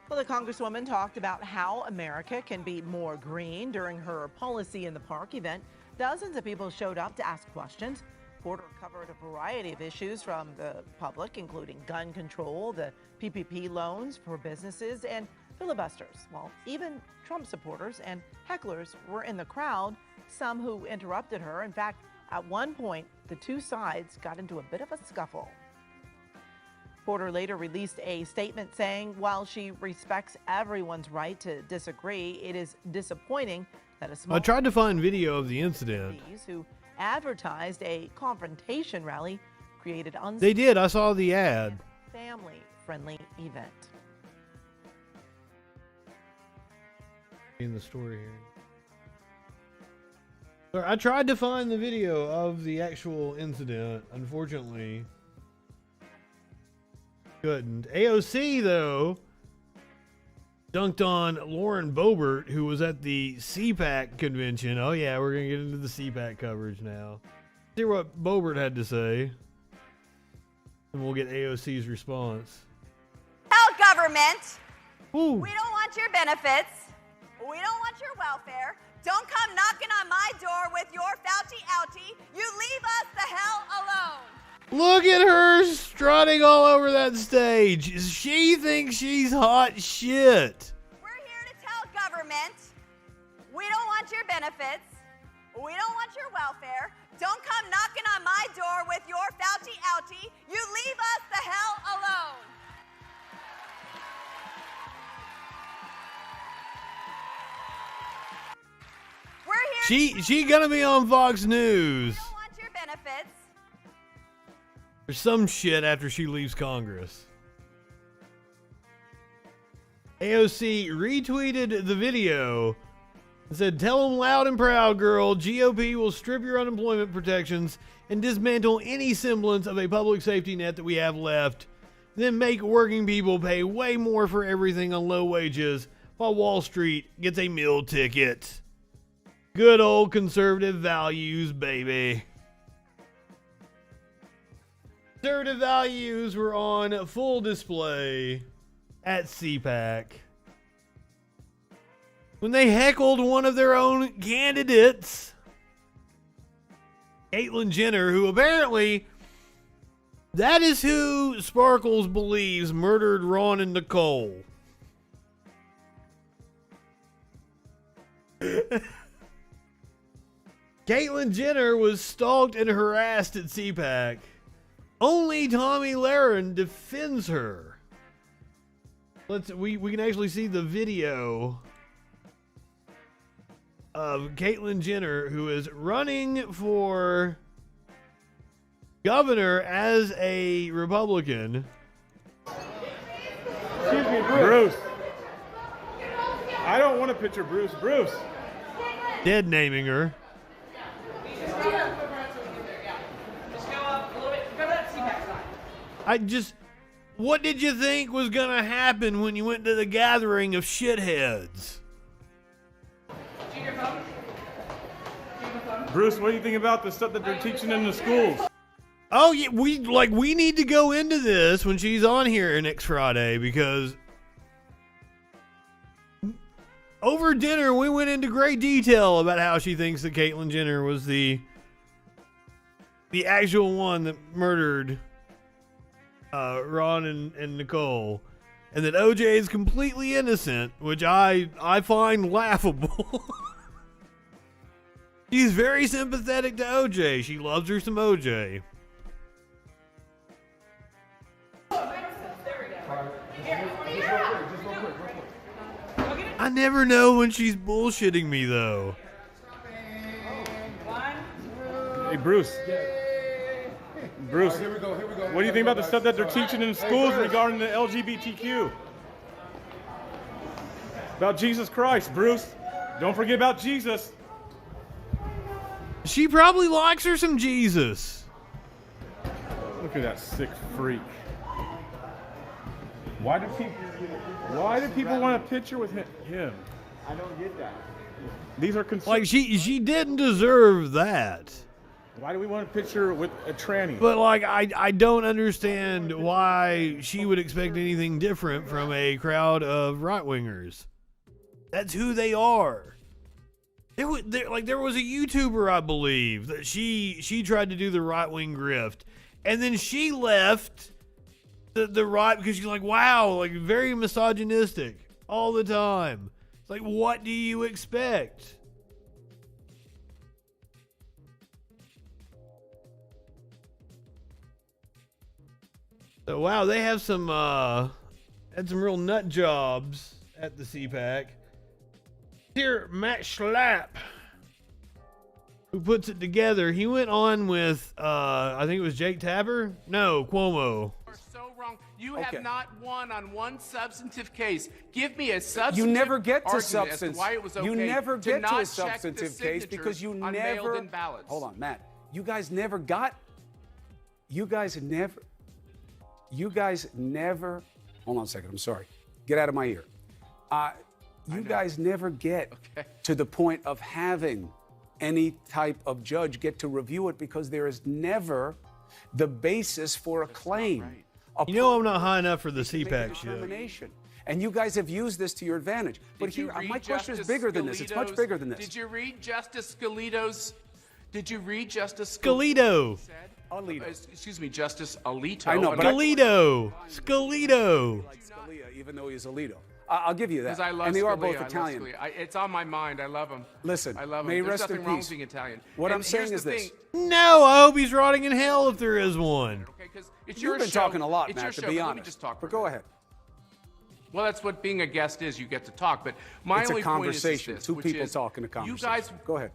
Well, the Congresswoman talked about how America can be more green during her Policy in the Park event. Dozens of people showed up to ask questions. Porter covered a variety of issues from the public, including gun control, the PPP loans for businesses, and filibusters. While even Trump supporters and hecklers were in the crowd, some who interrupted her. In fact, at one point, the two sides got into a bit of a scuffle. Porter later released a statement saying, while she respects everyone's right to disagree, it is disappointing that a small... I tried to find video of the incident. ...who advertised a confrontation rally created They did. I saw the ad. Family-friendly event. In the story here. I tried to find the video of the actual incident. Unfortunately, couldn't. AOC, though, dunked on Lauren Boebert, who was at the CPAC convention. Oh, yeah, we're going to get into the CPAC coverage now. See what Boebert had to say, and we'll get AOC's response. Tell government, Ooh. we don't want your benefits. We don't want your welfare. Don't come knocking on my door with your Fauci outie. You leave us the hell alone. Look at her strutting all over that stage. She thinks she's hot shit. We're here to tell government, we don't want your benefits. We don't want your welfare. Don't come knocking on my door with your Fauci outie. You leave us the hell alone. She gonna be on Fox News. We don't want your benefits. Or some shit after she leaves Congress. AOC retweeted the video and said, "Tell them loud and proud, girl. GOP will strip your unemployment protections and dismantle any semblance of a public safety net that we have left. Then make working people pay way more for everything on low wages while Wall Street gets a meal ticket. Good old conservative values, baby." Conservative values were on full display at CPAC when they heckled one of their own candidates, Caitlyn Jenner, who apparently that is who Sparkles believes murdered Ron and Nicole. Caitlyn Jenner was stalked and harassed at CPAC. Only Tommy Lahren defends her. We can actually see the video of Caitlyn Jenner, who is running for governor as a Republican. Excuse me, Bruce. I don't want a picture, Bruce. Bruce. Dead naming her. What did you think was gonna happen when you went to the gathering of shitheads? Bruce, what do you think about the stuff that they're teaching in the schools? Oh yeah, we need to go into this when she's on here next Friday, because over dinner we went into great detail about how she thinks that Caitlyn Jenner was the actual one that murdered Ron and Nicole. and that OJ is completely innocent, which I find laughable. She's very sympathetic to OJ. She loves her some OJ. I never know when she's bullshitting me, though. Hey, Bruce. Bruce, here we go. what do you think about the stuff that they're teaching in schools regarding the LGBTQ? About Jesus Christ, Bruce. Don't forget about Jesus. She probably likes her some Jesus. Look at that sick freak. Why do people want a picture with him? I don't get that. These are like she didn't deserve that. Why do we want a picture with a tranny? But like I don't understand why she would expect anything different from a crowd of right wingers. That's who they are. There was a YouTuber, I believe, that she tried to do the right wing grift, and then she left the right because she's like, wow, like very misogynistic all the time. It's like, what do you expect? So wow, they have some had some real nut jobs at the CPAC. Here, Matt Schlapp, who puts it together, he went on with I think it was Jake Tapper? No, Cuomo. So wrong. You have not won on one substantive case. Give me a substantive. You never get to argument substance. As to why it was okay you never to get not to a check the substantive case because you signatures on never. mailed-in ballots. Hold on, Matt. You guys never got. You guys never. Hold on a second. I'm sorry. Get out of my ear. You guys never get to the point of having any type of judge get to review it because there is never the basis for a claim. You know I'm not high enough for the CPAC shit. And you guys have used this to your advantage. But here, my question is bigger than this. It's much bigger than this. Did you read Justice Scalito's? Did you read Justice Scalito? Excuse me, Justice Alito. I know, but Scalito. Scalia, even though he's Alito. I'll give you that. Because I love and they Scalia, are both Italian. It's on my mind. I love him. Listen, I love him. may he There's rest in nothing wrong peace. with being Italian. What And I'm saying here's is the this. thing. No, I hope he's rotting in hell if there is one. Okay, because it's You've your been show. talking a lot, It's Matt, your to show, be but honest. Let me just talk. But go ahead. Well, that's what being a guest is. You get to talk. But my It's a only conversation. point is this, Two which people is talking a conversation. You guys. Go ahead.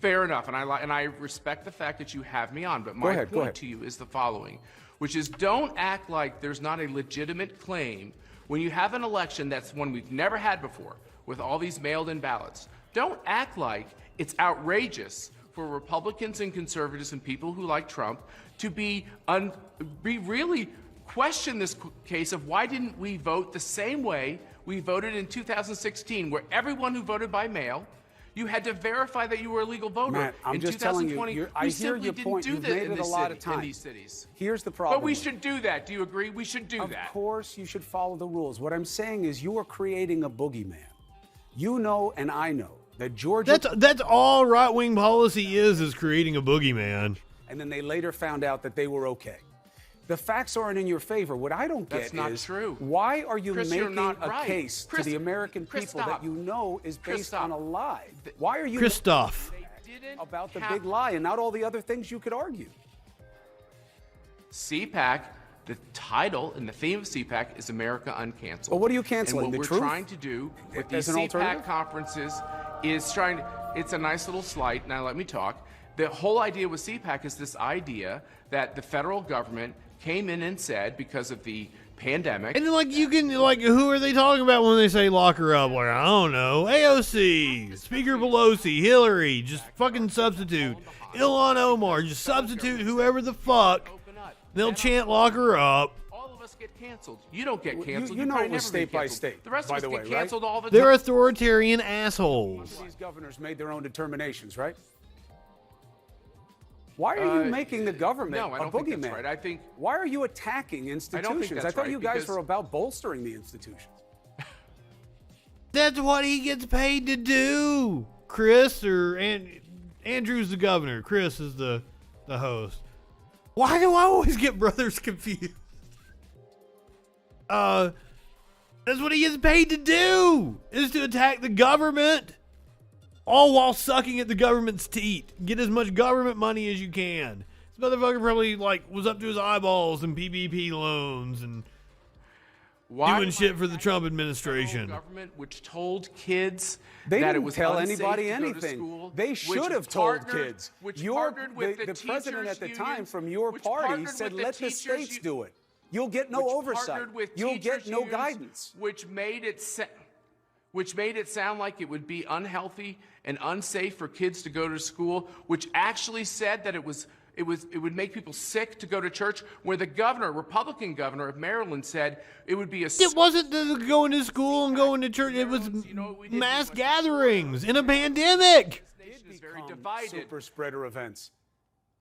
Fair enough, and I respect the fact that you have me on. But my point to you is the following, which is don't act like there's not a legitimate claim when you have an election that's one we've never had before with all these mailed-in ballots. Don't act like it's outrageous for Republicans and conservatives and people who like Trump to be really question this case of why didn't we vote the same way we voted in 2016, where everyone who voted by mail, you had to verify that you were a legal voter. Matt, I'm in just 2020, telling you, we I hear simply your didn't point. do You've that made in it a this lot city, of times. in these cities. Here's the problem. But we should do that. Do you agree? We should do that. Of course, you should follow the rules. What I'm saying is you are creating a boogeyman. You know, and I know that Georgia. That's all right wing policy is creating a boogeyman. And then they later found out that they were okay. The facts aren't in your favor. What I don't get That's not is true. why are you Chris, you're making not a right. case Chris, to the American Chris, people stop. that you know is Chris, based stop. on a lie? Why are you Christoph. about the big lie and not all the other things you could argue? CPAC, the title and the theme of CPAC is America Uncanceled. Well, what are you canceling? And what The we're truth? trying to do with As these an CPAC alternative? conferences is trying to, it's a nice little slight. Now let me talk. The whole idea with CPAC is this idea that the federal government came in and said, because of the pandemic. And then, like, you can, like, who are they talking about when they say lock her up? Like, I don't know. AOC, Speaker Pelosi, Hillary, just fucking substitute. Ilhan Omar, just substitute whoever the fuck. They'll chant lock her up. All of us get canceled. You don't get canceled. You know probably it was never been state by canceled. state, The rest by of us the get way, canceled right? all the time. They're authoritarian assholes. These governors made their own determinations, right? Why are you making the government no, I a don't think boogeyman? that's right. I think. Why are you attacking institutions? that's I thought right, you guys because- were about bolstering the institutions. That's what he gets paid to do. Chris Andrew's the governor. Chris is the host. Why do I always get brothers confused? That's what he gets paid to do, is to attack the government, all while sucking at the government's teat. Get as much government money as you can. This motherfucker probably was up to his eyeballs in PPP loans and doing shit for the Trump administration. Government which told kids they that didn't it was tell unsafe anybody to go to anything. school, They should have told kids. Which partnered with the president at the time from your which party partnered said, with the "Let the teachers states do it. You'll get no oversight. Partnered with You'll get teachers no unions, guidance." Which made it sound like it would be unhealthy and unsafe for kids to go to school. Which actually said that it would make people sick to go to church. Where the governor, Republican governor of Maryland, said it would be a. It wasn't going to school and going to church. It was mass gatherings in a pandemic. This nation is very divided. Super spreader events.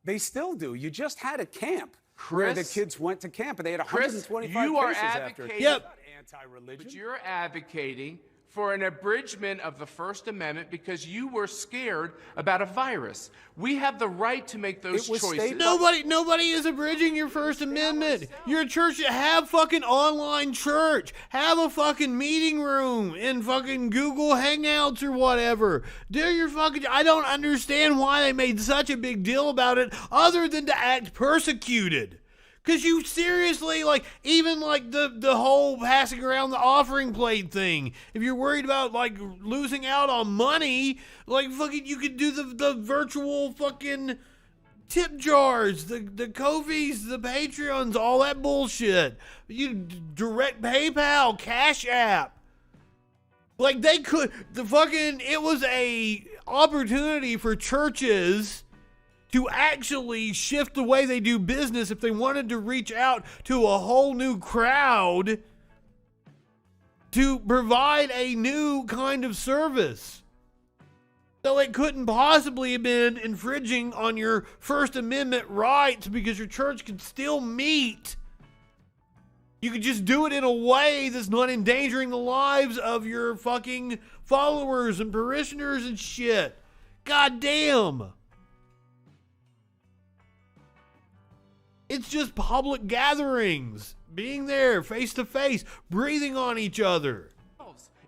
They still do. You just had a camp where the kids went to camp and they had 125 you are cases after. advocating. Yep. Anti-religion. But you're advocating for an abridgment of the First Amendment because you were scared about a virus. We have the right to make those choices. Nobody is abridging your First Amendment. Your church, have fucking online church. Have a fucking meeting room in fucking Google Hangouts or whatever. Do your fucking. I don't understand why they made such a big deal about it, other than to act persecuted. Because you seriously, even the whole passing around the offering plate thing, if you're worried about, losing out on money, fucking, you could do the virtual fucking tip jars, the Ko-fis, the Patreons, all that bullshit. You direct PayPal, Cash App. It was a opportunity for churches to actually shift the way they do business if they wanted to reach out to a whole new crowd to provide a new kind of service. So it couldn't possibly have been infringing on your First Amendment rights because your church could still meet. You could just do it in a way that's not endangering the lives of your fucking followers and parishioners and shit. God damn. It's just public gatherings, being there face to face, breathing on each other.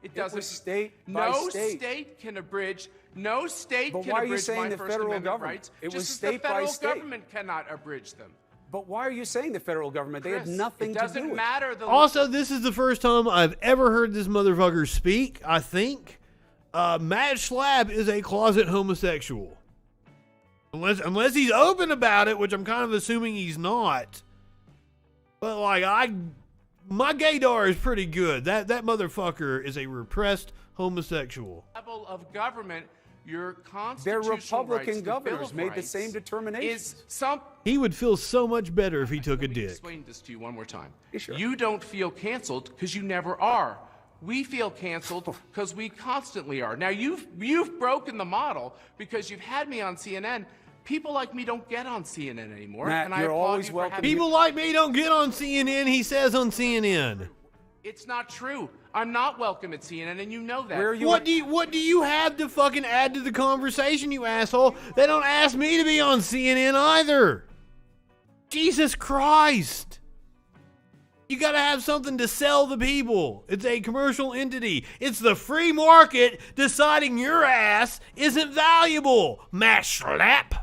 It doesn't. State by no state. State can abridge. No state But can why are you abridge saying my the First federal Amendment government? rights. It was just as state the by federal state. government cannot abridge them. But why are you saying the federal government? They had Chris, nothing it to do with it. doesn't matter. Also, this is the first time I've ever heard this motherfucker speak, I think. Matt Schlapp is a closet homosexual. Unless he's open about it, which I'm kind of assuming he's not. But my gaydar is pretty good. That motherfucker is a repressed homosexual. Level of government, your Their constitutional Republican rights, the Bill governors of made the Rights, same determination. He would feel so much better if he took a dick. Explain this to you one more time. Sure. You don't feel canceled because you never are. We feel canceled because we constantly are. Now you've broken the model because you've had me on CNN. People like me don't get on CNN anymore. Matt, and I you're applaud always you for welcome. having People like me don't get on CNN, he says on CNN. It's not true. I'm not welcome at CNN, and you know that. Where are you What do you have to fucking add to the conversation, you asshole? They don't ask me to be on CNN either. Jesus Christ. You gotta have something to sell the people. It's a commercial entity. It's the free market deciding your ass isn't valuable. Matt Schlapp.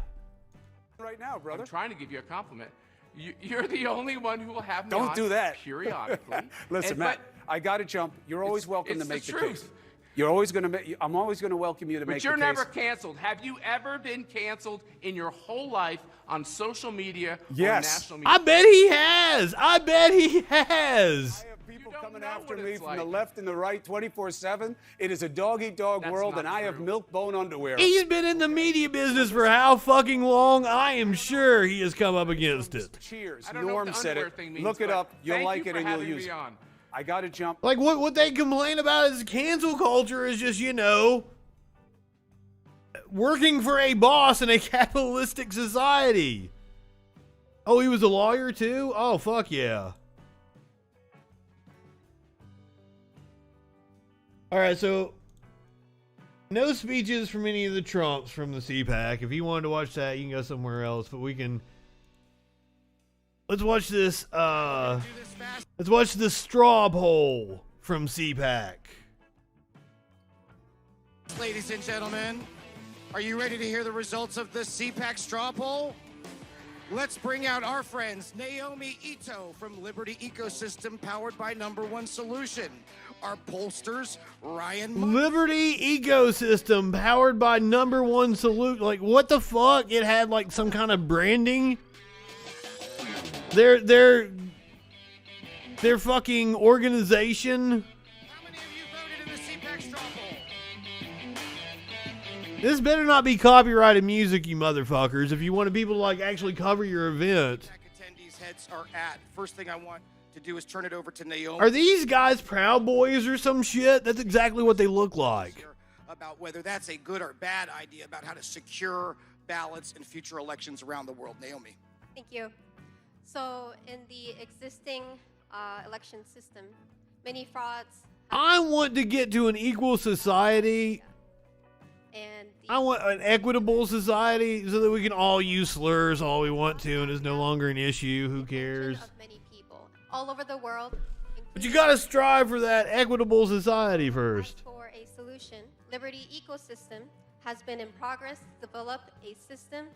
Right now, brother. I'm trying to give you a compliment. You're the only one who will have me Don't on do that. periodically. Listen, Matt, but I got to jump. You're always welcome it's to make the the truth. case. You're always going to. I'm always going to welcome you to make the case. But you're never canceled. Have you ever been canceled in your whole life on social media or national media? I bet he has. I bet he has. People coming after me from the left and the right 24/7. It is a dog-eat-dog world, and I have milk-bone underwear. He's been in the media business for how fucking long? I am sure he has come up against it. Cheers. I don't know Norm what the said underwear it. thing means, Look it but up. You'll thank like you it for and you'll having use me it. on. I got to jump. Like what they complain about is cancel culture is just, working for a boss in a capitalistic society. Oh, he was a lawyer too? Oh, fuck yeah. All right, so no speeches from any of the Trumps from the CPAC. If you wanted to watch that, you can go somewhere else, but let's watch this. Let's watch the straw poll from CPAC. Ladies and gentlemen, are you ready to hear the results of the CPAC straw poll? Let's bring out our friends Naomi Ito from Liberty Ecosystem, powered by Number One Solution. Our pollsters, Ryan Munn. Liberty Ecosystem, powered by Number One Solution. Like, what the fuck? It had like some kind of branding. Their fucking organization. This better not be copyrighted music, you motherfuckers, if you want people to like actually cover your event. Attendees' heads are at. First thing I want to do is turn it over to Naomi. Are these guys Proud Boys or some shit? That's exactly what they look like. About whether that's a good or bad idea about how to secure ballots in future elections around the world. Naomi. Thank you. So in the existing election system, many frauds. I want to get to an equal society. And I want an equitable society so that we can all use slurs all we want to and it's no longer an issue. Who cares? Of many people all over the world. But you gotta strive for that equitable society first. For a solution, Liberty Ecosystem has been in progress to develop a system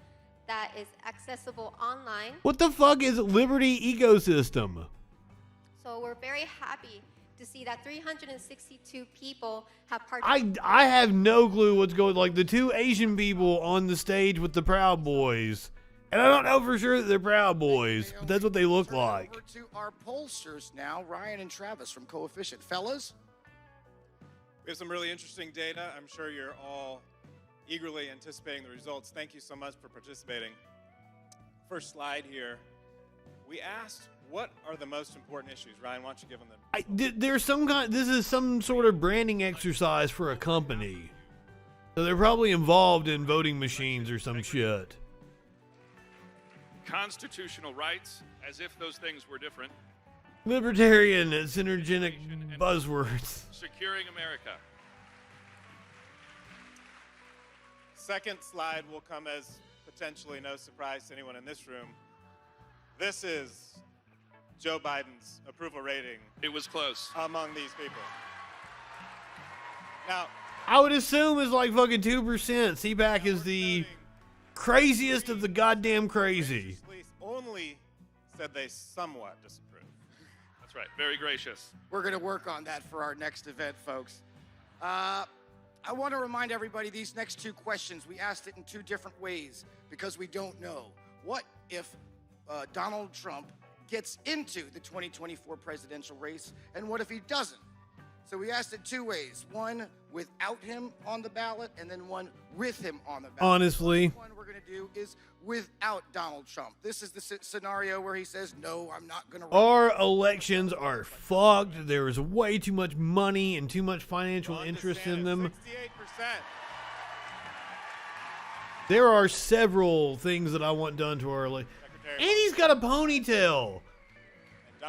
that is accessible online. What the fuck is Liberty Ecosystem? So we're very happy to see that 362 people have participated. I have no clue what's going. Like the two Asian people on the stage with the Proud Boys, and I don't know for sure that they're Proud Boys, but that's what they look like. Over to our pollsters now, Ryan and Travis from Coefficient. Fellas? We have some really interesting data. I'm sure you're all eagerly anticipating the results. Thank you so much for participating. First slide here. We asked, what are the most important issues? Ryan, why don't you give them the... There's some kind. This is some sort of branding exercise for a company, so they're probably involved in voting machines or some shit. Constitutional rights, as if those things were different. Libertarian synergenic buzzwords. Securing America. Second slide will come as potentially no surprise to anyone in this room. This is Joe Biden's approval rating. It was close. Among these people. Now, I would assume it's like fucking 2%. CPAC is the craziest of the goddamn crazy. Police only said they somewhat disapprove. That's right. Very gracious. We're going to work on that for our next event, folks. I want to remind everybody these next two questions. We asked it in two different ways because we don't know. What if Donald Trump gets into the 2024 presidential race, and what if he doesn't? So we asked it two ways. One without him on the ballot, and then one with him on the ballot. Honestly. The one we're going to do is without Donald Trump. This is the scenario where he says, no, I'm not going to run. Our elections are fucked. There is way too much money and too much financial interest in them. 68%. There are several things that I want done to our election. And he's got a ponytail.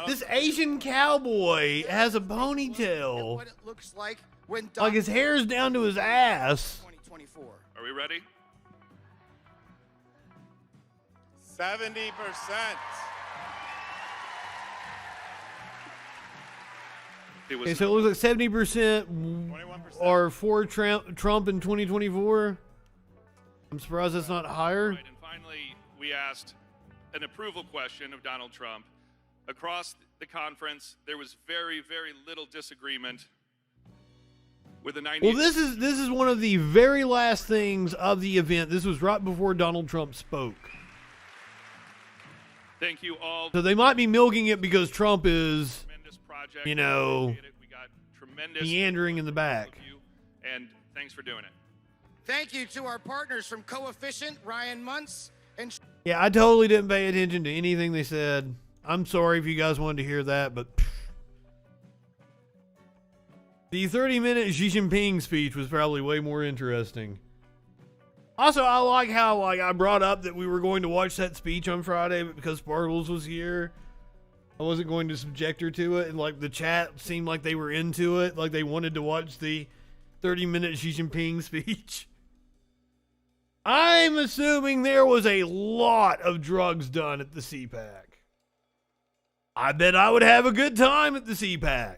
This Asian cowboy has a ponytail. What it looks like when Like his hair's down to his ass. 2024. Are we ready? 70%. Okay, so it looks like 70% are for Trump in 2024. I'm surprised that's not higher. Right, and finally, we asked an approval question of Donald Trump. Across the conference, there was very, very little disagreement with the 90%. Well, this is one of the very last things of the event. This was right before Donald Trump spoke. Thank you all. So they might be milking it because Trump is, Project. you know, We got tremendous meandering in the back. and thanks for doing it. Thank you to our partners from Coefficient, Ryan Muntz, and... Yeah, I totally didn't pay attention to anything they said. I'm sorry if you guys wanted to hear that, but the 30-minute Xi Jinping speech was probably way more interesting. Also, I like how I brought up that we were going to watch that speech on Friday, but because Sparkles was here, I wasn't going to subject her to it, and the chat seemed like they were into it, like they wanted to watch the 30-minute Xi Jinping speech. I'm assuming there was a lot of drugs done at the CPAC. I bet I would have a good time at the CPAC.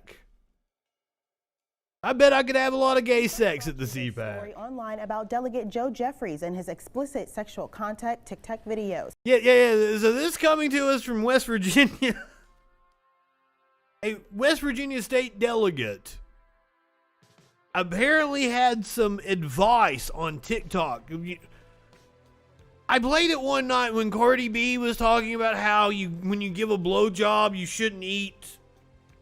I bet I could have a lot of gay sex at the CPAC. Story online about Delegate Joe Jeffries and his explicit sexual content TikTok videos. Yeah. So this coming to us from West Virginia. A West Virginia state delegate apparently had some advice on TikTok. I played it one night when Cardi B was talking about how when you give a blowjob, you shouldn't eat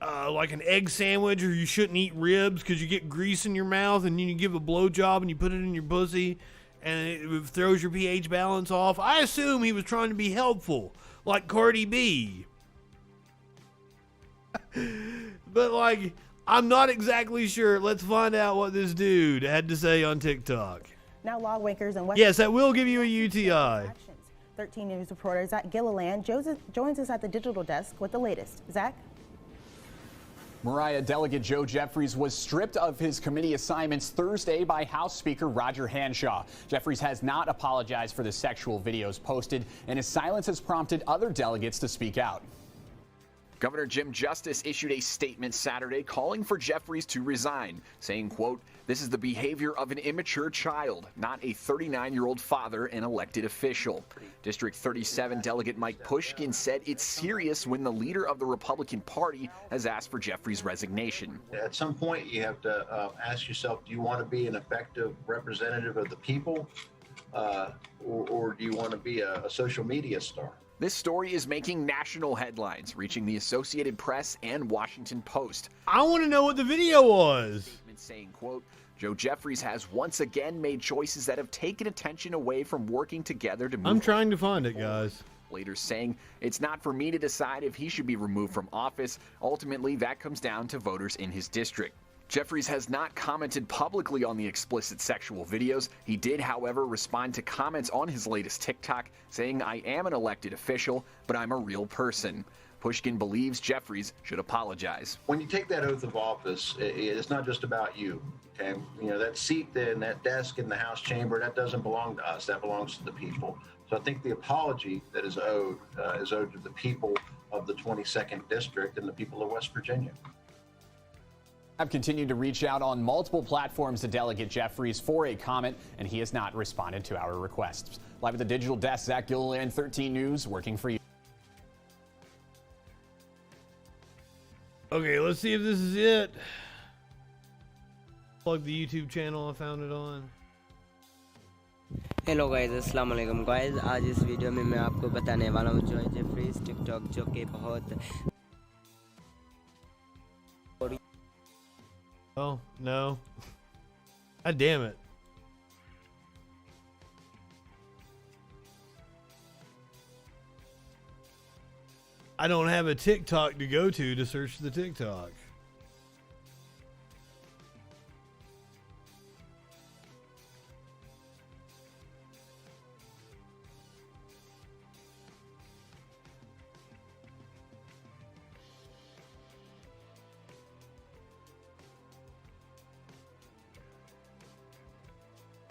like an egg sandwich, or you shouldn't eat ribs because you get grease in your mouth, and then you give a blowjob and you put it in your pussy and it throws your pH balance off. I assume he was trying to be helpful, like Cardi B. But like, I'm not exactly sure. Let's find out what this dude had to say on TikTok. Now lawmakers in West Yes, that will give you a UTI. 13 News reporter Zach Gilliland joins us at the digital desk with the latest. Zach? Mariah, Delegate Joe Jeffries was stripped of his committee assignments Thursday by House Speaker Roger Hanshaw. Jeffries has not apologized for the sexual videos posted, and his silence has prompted other delegates to speak out. Governor Jim Justice issued a statement Saturday calling for Jeffries to resign, saying, quote, "This is the behavior of an immature child, not a 39-year-old father and elected official." District 37 Delegate Mike Pushkin said it's serious when the leader of the Republican Party has asked for Jeffries' resignation. At some point, you have to ask yourself, do you want to be an effective representative of the people, or do you want to be a social media star? This story is making national headlines, reaching the Associated Press and Washington Post. I want to know what the video was. Statement saying, quote, "Joe Jeffries has once again made choices that have taken attention away from working together to move." I'm trying to find it, guys. Later saying, "It's not for me to decide if he should be removed from office. Ultimately, that comes down to voters in his district." Jeffries has not commented publicly on the explicit sexual videos. He did, however, respond to comments on his latest TikTok, saying, "I am an elected official, but I'm a real person." Pushkin believes Jeffries should apologize. When you take that oath of office, it's not just about you. Okay, you know, that seat there and that desk in the House chamber, that doesn't belong to us. That belongs to the people. So I think the apology that is owed to the people of the 22nd District and the people of West Virginia. I've continued to reach out on multiple platforms to Delegate Jeffries for a comment, and he has not responded to our requests. Live at the digital desk, Zach Gilliland, 13 News, working for you. Okay, let's see if this is it. Plug the YouTube channel I found it on. Hello guys, अस्सलाम वालेकुम guys. आज इस video में मैं आपको बताने वाला हूँ जो जेफरीज टिकटॉक जो कि बहुत Oh, no. God damn it. I don't have a TikTok to go to search the TikTok.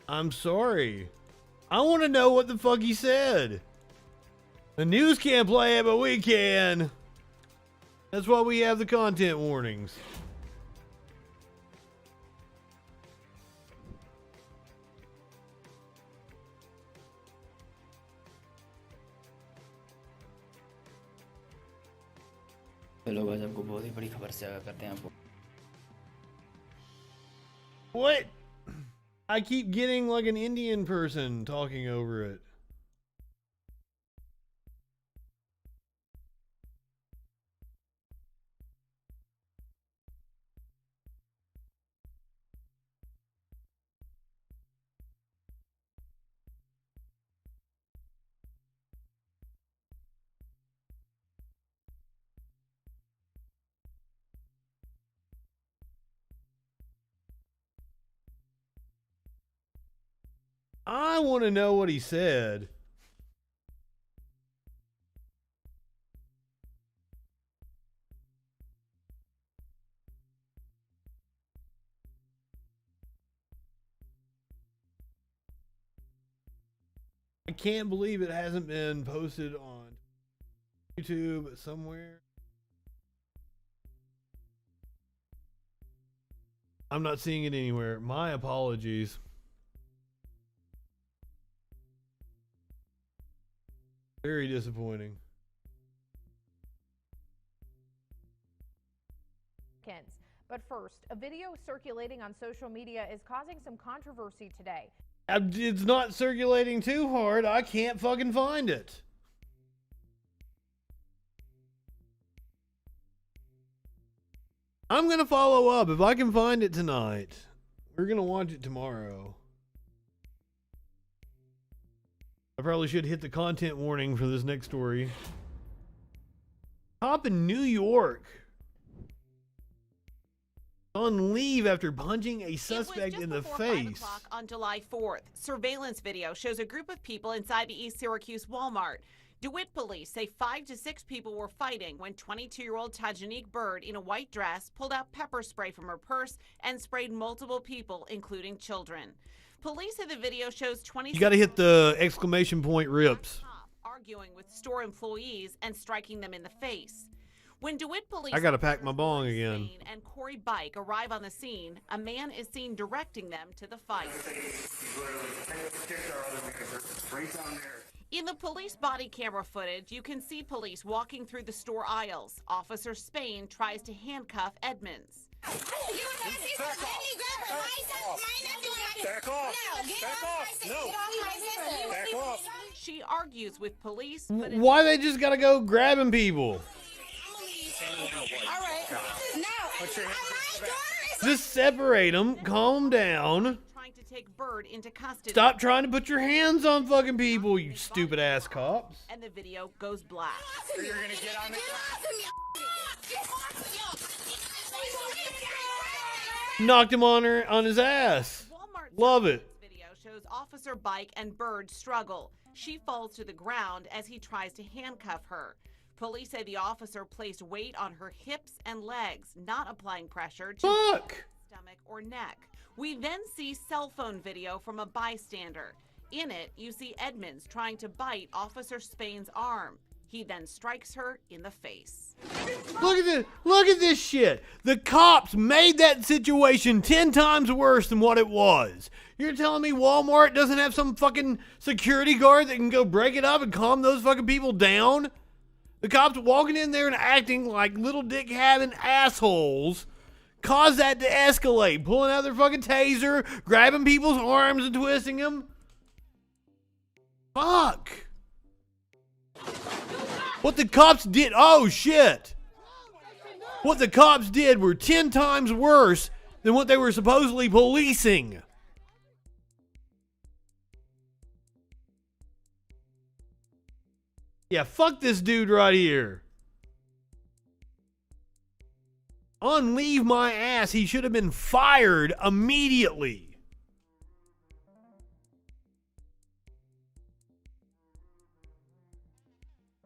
I'm sorry. I want to know what the fuck he said. The news can't play it, but we can. That's why we have the content warnings. Hello guys, आपको बहुत ही बड़ी खबर से आगाह करते हैं आपको। What? I keep getting like an Indian person talking over it. I want to know what he said. I can't believe it hasn't been posted on YouTube somewhere. I'm not seeing it anywhere. My apologies. Very disappointing. But first, a video circulating on social media is causing some controversy today. It's not circulating too hard. I can't fucking find it. I'm going to follow up. If I can find it tonight, we're going to watch it tomorrow. I probably should hit the content warning for this next story. Cop in New York on leave after punching a suspect in the face. 5 o'clock on July 4th. Surveillance video shows a group of people inside the East Syracuse Walmart. DeWitt police say 5 to 6 people were fighting when 22-year-old Tajanique Bird in a white dress pulled out pepper spray from her purse and sprayed multiple people, including children. Police say the video shows 20. You got to hit the exclamation point rips. Arguing with store employees and striking them in the face. When DeWitt police I got to pack my bong again. and Corey Bike arrive on the scene, a man is seen directing them to the fight. In the police body camera footage, you can see police walking through the store aisles. Officer Spain tries to handcuff Edmonds. Back off. Back off. No. Back off. She argues with police. But Why they just got to go grabbing people? All right. Now, Just separate them, calm down. Trying to take Bird into custody. Stop trying to put your hands on fucking people, you stupid ass cops. And the video goes black. You're gonna get on it. Knocked him on his ass. Love it. Video shows Officer Bike and Bird struggle. She falls to the ground as he tries to handcuff her. Police say the officer placed weight on her hips and legs, not applying pressure to stomach or neck. We then see cell phone video from a bystander. In it, you see Edmonds trying to bite Officer Spain's arm. He then strikes her in the face. Look at this. Look at this shit. The cops made that situation 10 times worse than what it was. You're telling me Walmart doesn't have some fucking security guard that can go break it up and calm those fucking people down? The cops walking in there and acting like little dick having assholes caused that to escalate. Pulling out their fucking taser, grabbing people's arms and twisting them. Fuck. What the cops did, oh shit. What the cops did were 10 times worse than what they were supposedly policing. Yeah, fuck this dude right here. On leave my ass, he should have been fired immediately.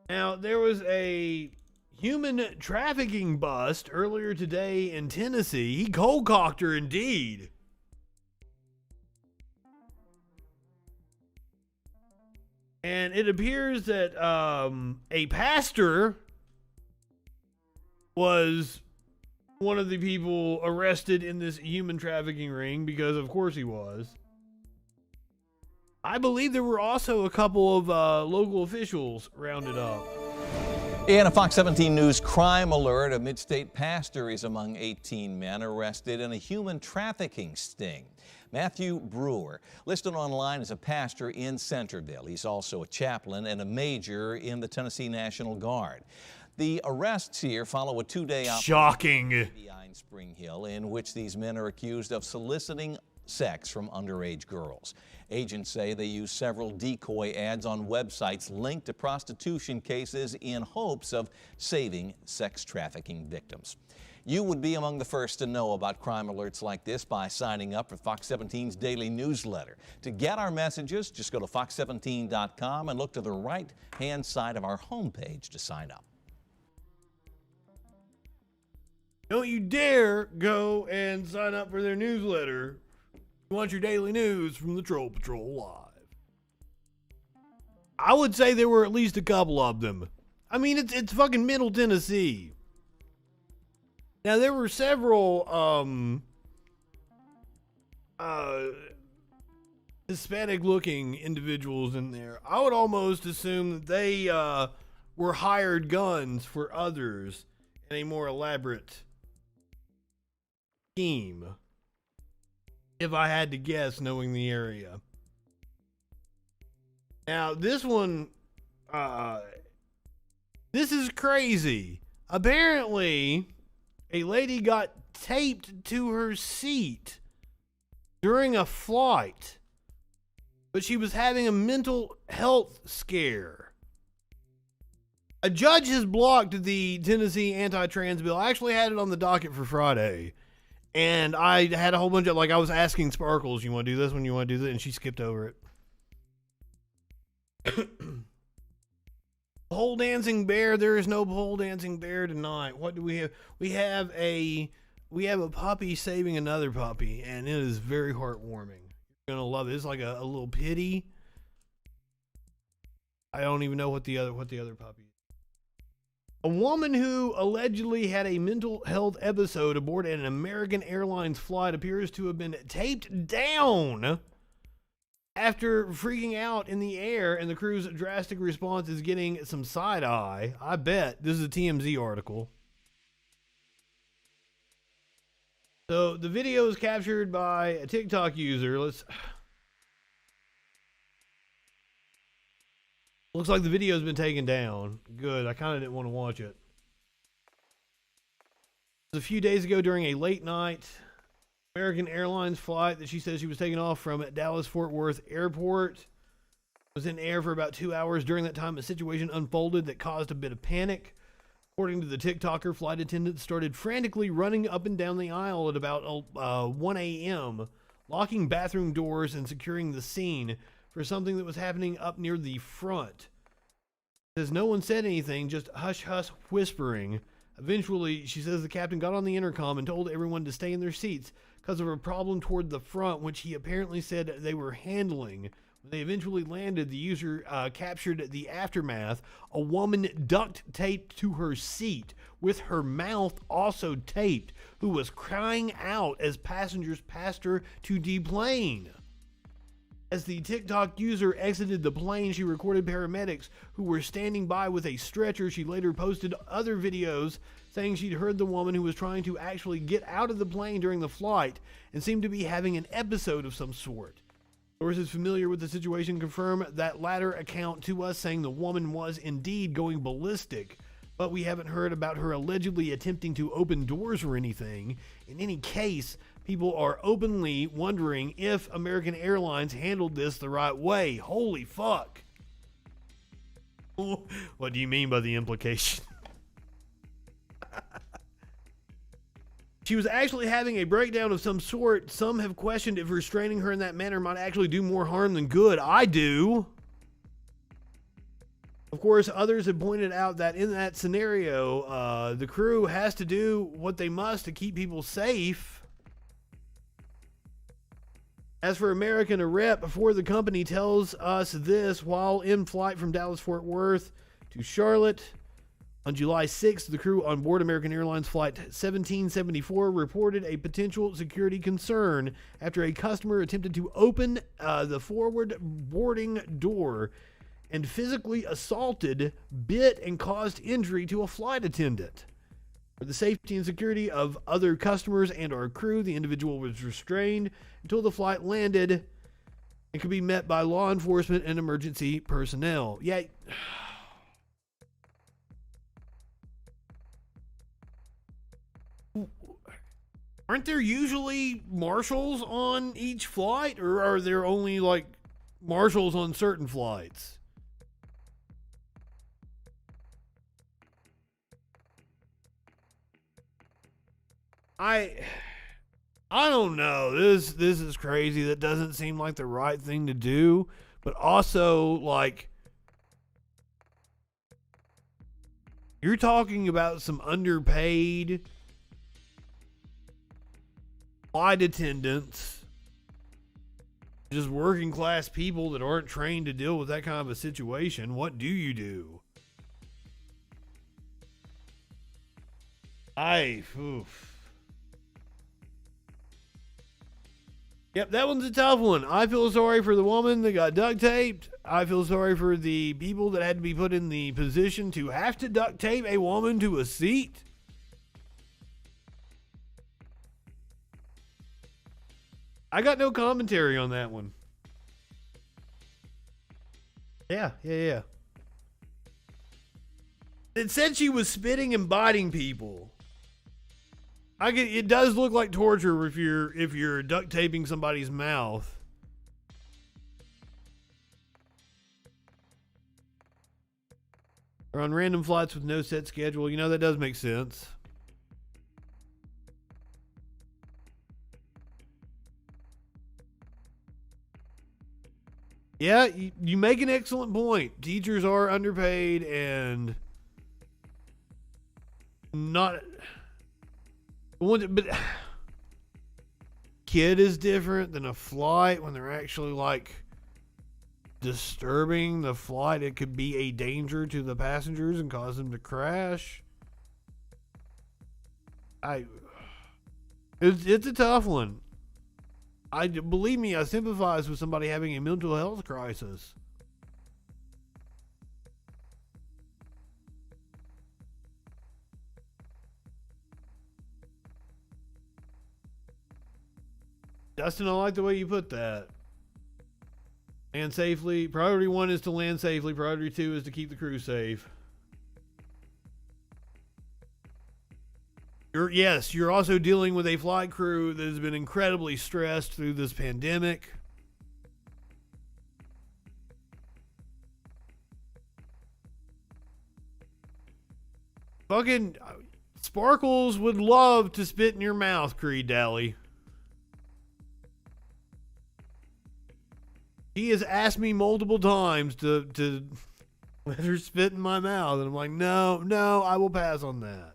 Now, there was a human trafficking bust earlier today in Tennessee. He cold-cocked her indeed. And it appears that a pastor was one of the people arrested in this human trafficking ring, because of course he was. I believe there were also a couple of local officials rounded up. In a Fox 17 News crime alert, a mid-state pastor is among 18 men arrested in a human trafficking sting. Matthew Brewer, listed online as a pastor in Centerville. He's also a chaplain and a major in the Tennessee National Guard. The arrests here follow a two-day shocking in Spring Hill, in which these men are accused of soliciting sex from underage girls. Agents say they use several decoy ads on websites linked to prostitution cases in hopes of saving sex trafficking victims. You would be among the first to know about crime alerts like this by signing up for Fox 17's daily newsletter. To get our messages, just go to fox17.com and look to the right-hand side of our homepage to sign up. Don't you dare go and sign up for their newsletter. You want your daily news from the Troll Patrol Live. I would say there were at least a couple of them. I mean, it's fucking Middle Tennessee. Now, there were several Hispanic looking individuals in there. I would almost assume that they were hired guns for others in a more elaborate scheme, if I had to guess, knowing the area. Now, this one, this is crazy. Apparently, a lady got taped to her seat during a flight, but she was having a mental health scare. A judge has blocked the Tennessee anti-trans bill. I actually had it on the docket for Friday, and I had a whole bunch of, like, I was asking Sparkles, you want to do this one, you want to do that, and she skipped over it. Pole dancing bear. There is no pole dancing bear tonight. What do we have? We have a puppy saving another puppy, and it is very heartwarming. You're gonna love it. It's like a little pity. I don't even know what the other puppy is. A woman who allegedly had a mental health episode aboard an American Airlines flight appears to have been taped down after freaking out in the air, and the crew's drastic response is getting some side eye. I bet. This is a TMZ article. So the video is captured by a TikTok user. Looks like the video's been taken down. Good. I kind of didn't want to watch it. A few days ago during a late night American Airlines flight that she says she was taking off from Dallas-Fort Worth Airport. Was in air for about 2 hours. During that time, a situation unfolded that caused a bit of panic. According to the TikToker, flight attendants started frantically running up and down the aisle at about 1 a.m., locking bathroom doors and securing the scene for something that was happening up near the front. Says no one said anything, just hush-hush whispering. Eventually, she says the captain got on the intercom and told everyone to stay in their seats because of a problem toward the front, which he apparently said they were handling. When they eventually landed, the user captured the aftermath. A woman duct taped to her seat with her mouth also taped, who was crying out as passengers passed her to deplane. As the TikTok user exited the plane, she recorded paramedics who were standing by with a stretcher. She later posted other videos saying she'd heard the woman who was trying to actually get out of the plane during the flight and seemed to be having an episode of some sort. Sources familiar with the situation confirm that latter account to us, saying the woman was indeed going ballistic, but we haven't heard about her allegedly attempting to open doors or anything. In any case, people are openly wondering if American Airlines handled this the right way. Holy fuck. What do you mean by the implication? She was actually having a breakdown of some sort. Some have questioned if restraining her in that manner might actually do more harm than good. I do. Of course, others have pointed out that in that scenario, the crew has to do what they must to keep people safe. As for American, a rep for the company tells us this while in flight from Dallas-Fort Worth to Charlotte. On July 6th, the crew on board American Airlines Flight 1774 reported a potential security concern after a customer attempted to open the forward boarding door and physically assaulted, bit, and caused injury to a flight attendant. For the safety and security of other customers and our crew, the individual was restrained until the flight landed and could be met by law enforcement and emergency personnel. Yeah. Aren't there usually marshals on each flight, or are there only like marshals on certain flights? I don't know. This is crazy. That doesn't seem like the right thing to do, but also like you're talking about some underpaid flight attendants, just working class people that aren't trained to deal with that kind of a situation. What do you do? Yep, that one's a tough one. I feel sorry for the woman that got duct taped. I feel sorry for the people that had to be put in the position to have to duct tape a woman to a seat. I got no commentary on that one. Yeah. It said she was spitting and biting people. It does look like torture if you're duct taping somebody's mouth. Or on random flights with no set schedule. That does make sense. Yeah, you make an excellent point. Teachers are underpaid and not... But kid is different than a flight when they're actually like disturbing the flight. It could be a danger to the passengers and cause them to crash. It's a tough one. Believe me, I sympathize with somebody having a mental health crisis. Dustin, I like the way you put that. Land safely. Priority 1 is to land safely. Priority 2 is to keep the crew safe. You're also dealing with a flight crew that has been incredibly stressed through this pandemic. Fucking Sparkles would love to spit in your mouth, Creed Dally. He has asked me multiple times to let her spit in my mouth, and I'm like, no, I will pass on that.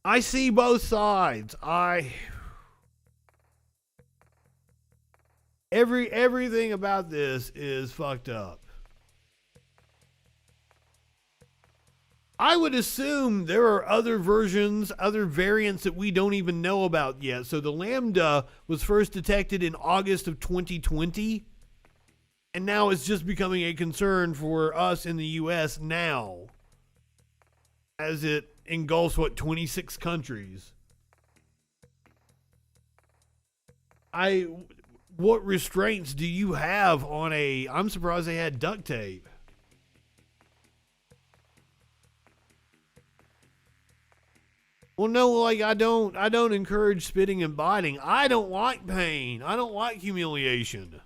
I see both sides. Everything about this is fucked up. I would assume there are other versions, other variants that we don't even know about yet. So the Lambda was first detected in August of 2020, and now it's just becoming a concern for us in the U.S. now, as it engulfs, 26 countries. What restraints do you have on I'm surprised they had duct tape. Well, no, I don't encourage spitting and biting. I don't like pain. I don't like humiliation.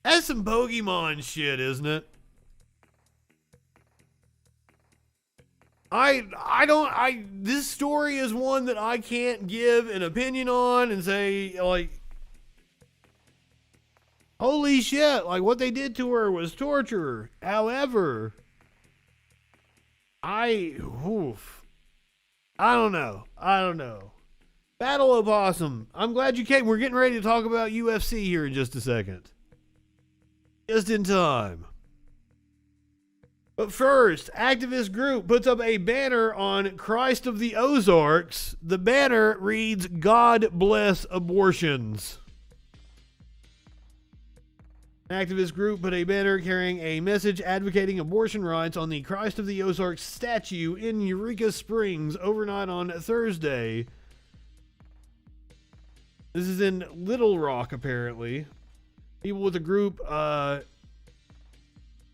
That's some Pokemon shit, isn't it? This story is one that I can't give an opinion on and say, holy shit, what they did to her was torture. However, I don't know. Battle Opossum, I'm glad you came. We're getting ready to talk about UFC here in just a second. Just in time. But first, activist group puts up a banner on Christ of the Ozarks. The banner reads, "God bless abortions." An activist group put a banner carrying a message advocating abortion rights on the Christ of the Ozarks statue in Eureka Springs overnight on Thursday. This is in Little Rock, apparently. People with the group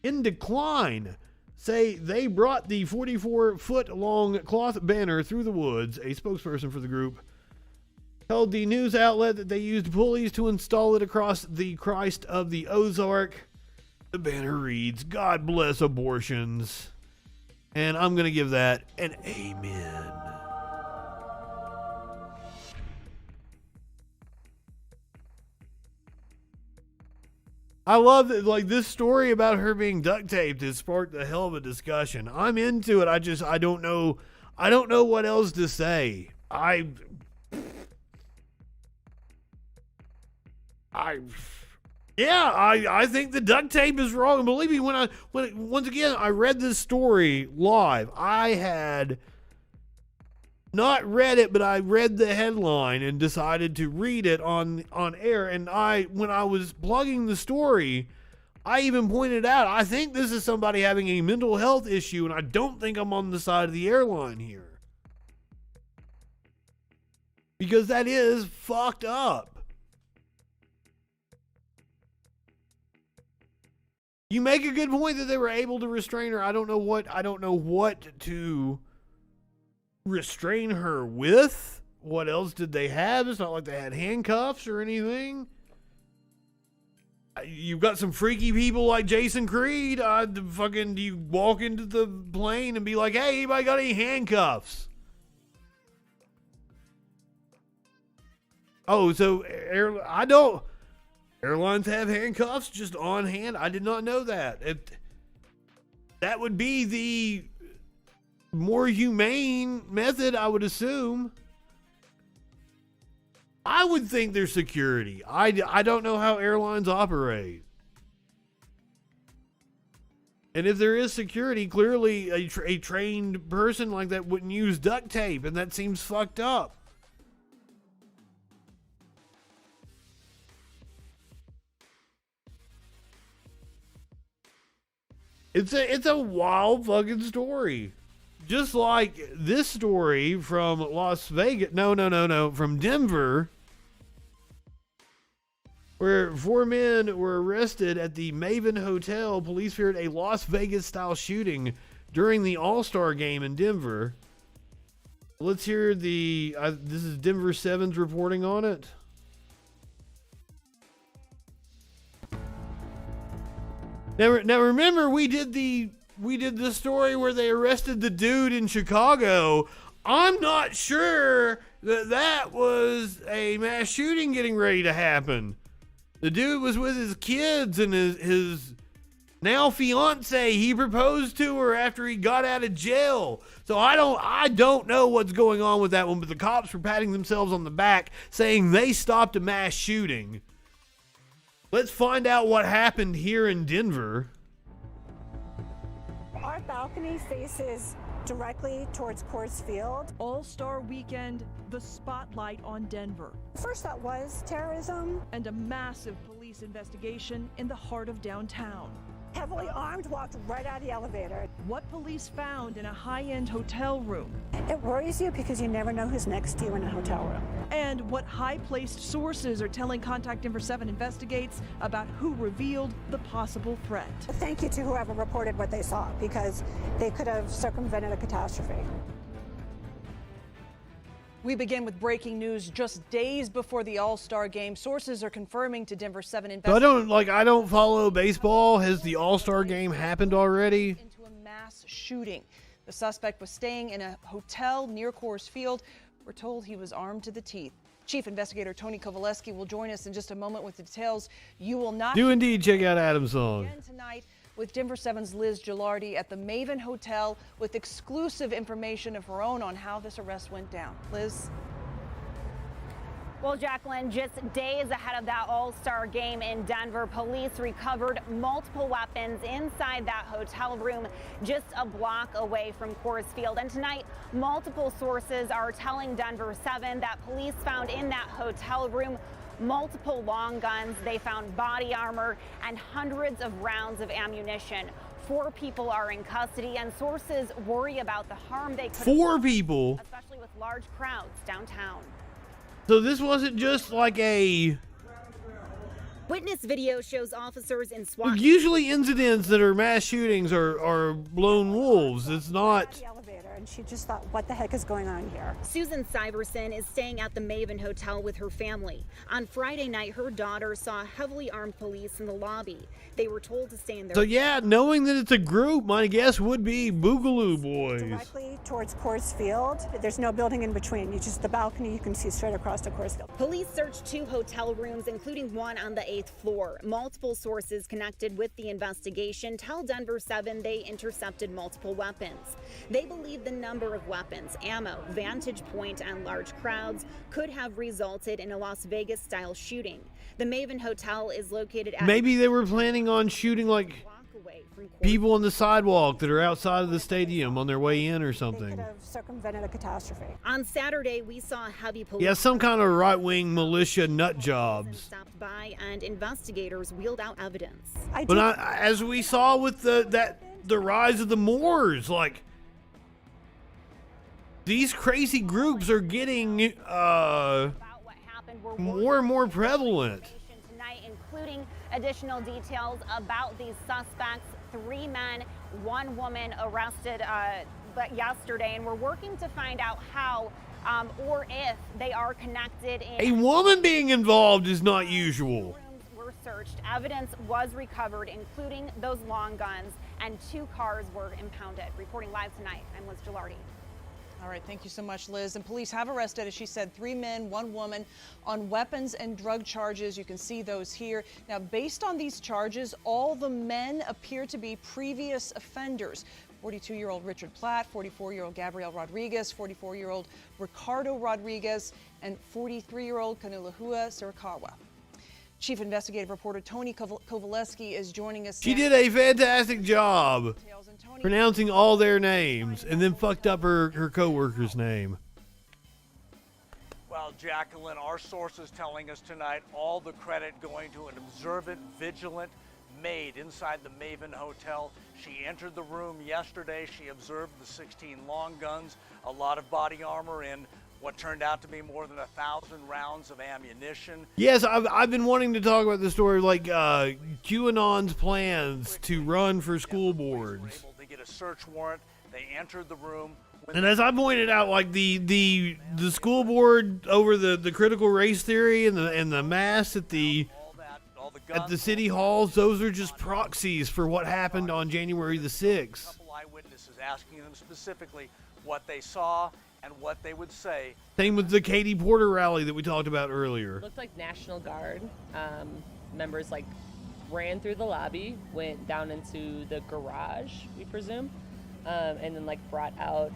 In Decline say they brought the 44-foot-long cloth banner through the woods. A spokesperson for the group told the news outlet that they used pulleys to install it across the Christ of the Ozark. The banner reads, "God bless abortions." And I'm going to give that an amen. I love that, this story about her being duct taped has sparked a hell of a discussion. I'm into it. I don't know what else to say. Yeah, I think the duct tape is wrong. And believe me, once again I read this story live, I had not read it, but I read the headline and decided to read it on air. And when I was plugging the story, I even pointed out, I think this is somebody having a mental health issue, and I don't think I'm on the side of the airline here. Because that is fucked up. You make a good point that they were able to restrain her. I don't know what to restrain her with. What else did they have? It's not like they had handcuffs or anything. You've got some freaky people like Jason Creed. Do you walk into the plane and be like, hey, anybody got any handcuffs? Oh, so airlines have handcuffs just on hand? I did not know that. That would be the more humane method, I would assume. I would think there's security. I don't know how airlines operate. And if there is security, clearly a trained person like that wouldn't use duct tape, and that seems fucked up. It's a wild fucking story. Just like this story from Las Vegas. No, from Denver, where 4 men were arrested at the Maven Hotel. Police feared a Las Vegas-style shooting during the All-Star game in Denver. Let's hear this is Denver 7's reporting on it. Now remember, we did the story where they arrested the dude in Chicago. I'm not sure that was a mass shooting getting ready to happen. The dude was with his kids and his now fiance. He proposed to her after he got out of jail. So I don't know what's going on with that one, but the cops were patting themselves on the back saying they stopped a mass shooting. Let's find out what happened here in Denver. Our balcony faces directly towards Coors Field. All-Star Weekend, the spotlight on Denver. First thought was terrorism. And a massive police investigation in the heart of downtown. Heavily armed, walked right out of the elevator. What police found in a high-end hotel room. It worries you because you never know who's next to you in a hotel room. And what high-placed sources are telling Contact Denver 7 investigates about who revealed the possible threat. Thank you to whoever reported what they saw, because they could have circumvented a catastrophe. We begin with breaking news just days before the All-Star game. Sources are confirming to Denver 7 investigators. So I don't follow baseball. Has the All-Star game happened already? Into a mass shooting. The suspect was staying in a hotel near Coors Field. We're told he was armed to the teeth. Chief Investigator Tony Kovaleski will join us in just a moment with the details. You will not Do indeed check out Adam's song. Again tonight with Denver 7's Liz Gilardi at the Maven Hotel with exclusive information of her own on how this arrest went down. Liz? Well, Jacqueline, just days ahead of that All-Star game in Denver, police recovered multiple weapons inside that hotel room just a block away from Coors Field. And tonight, multiple sources are telling Denver 7 that police found in that hotel room multiple long guns. They found body armor and hundreds of rounds of ammunition. 4 people are in custody, and sources worry about the harm they could 4 people? Especially with large crowds downtown. So this wasn't just like a... Witness video shows officers in SWAT. Usually incidents that are mass shootings are lone wolves. It's not... The elevator, and she just thought, what the heck is going on here? Susan Syverson is staying at the Maven Hotel with her family. On Friday night, her daughter saw heavily armed police in the lobby. They were told to stay in their... So yeah, knowing that it's a group, my guess would be Boogaloo Boys. Directly towards Coors Field. There's no building in between. You just, the balcony, you can see straight across to Coors Field. Police searched 2 hotel rooms, including one on the 8th floor. Multiple sources connected with the investigation tell Denver 7 they intercepted multiple weapons. They believe the number of weapons, ammo, vantage point, and large crowds could have resulted in a Las Vegas-style shooting. The Maven Hotel is located at Maybe they were planning on shooting like people on the sidewalk that are outside of the stadium on their way in or something. Could have circumvented a catastrophe. On Saturday, we saw heavy police. Yeah, some kind of right-wing militia nut jobs. Stopped by and investigators wheeled out evidence. But as we saw with the rise of the Moors, like these crazy groups are getting more and more prevalent. Tonight, including additional details about these suspects. 3 men, 1 woman arrested yesterday, and we're working to find out how or if they are connected. A woman being involved is not usual. Rooms were searched. Evidence was recovered, including those long guns, and 2 cars were impounded. Reporting live tonight, I'm Liz Gilardi. All right, thank you so much, Liz. And police have arrested, as she said, 3 men, 1 woman on weapons and drug charges. You can see those here. Now, based on these charges, all the men appear to be previous offenders. 42-year-old Richard Platt, 44-year-old Gabriel Rodriguez, 44-year-old Ricardo Rodriguez, and 43-year-old Kanulahua Sirikawa. Chief investigative reporter Tony Kovaleski is joining us. She did a fantastic job pronouncing all their names and then fucked up her co-worker's name. Well, Jacqueline, our sources telling us tonight all the credit going to an observant, vigilant maid inside the Maven Hotel. She entered the room yesterday. She observed the 16 long guns, a lot of body armor, and what turned out to be more than 1,000 rounds of ammunition. Yes, I've been wanting to talk about this story, like QAnon's plans to run for school boards. Able to get a search warrant. They entered the room. And as I pointed out, like the school board over the critical race theory and the mass at the city halls, those are just proxies for what happened on January the 6th. A couple eyewitnesses asking them specifically what they saw and what they would say. Same with the Katie Porter rally that we talked about earlier. It looked like National Guard members like ran through the lobby, went down into the garage, we presume, and then like brought out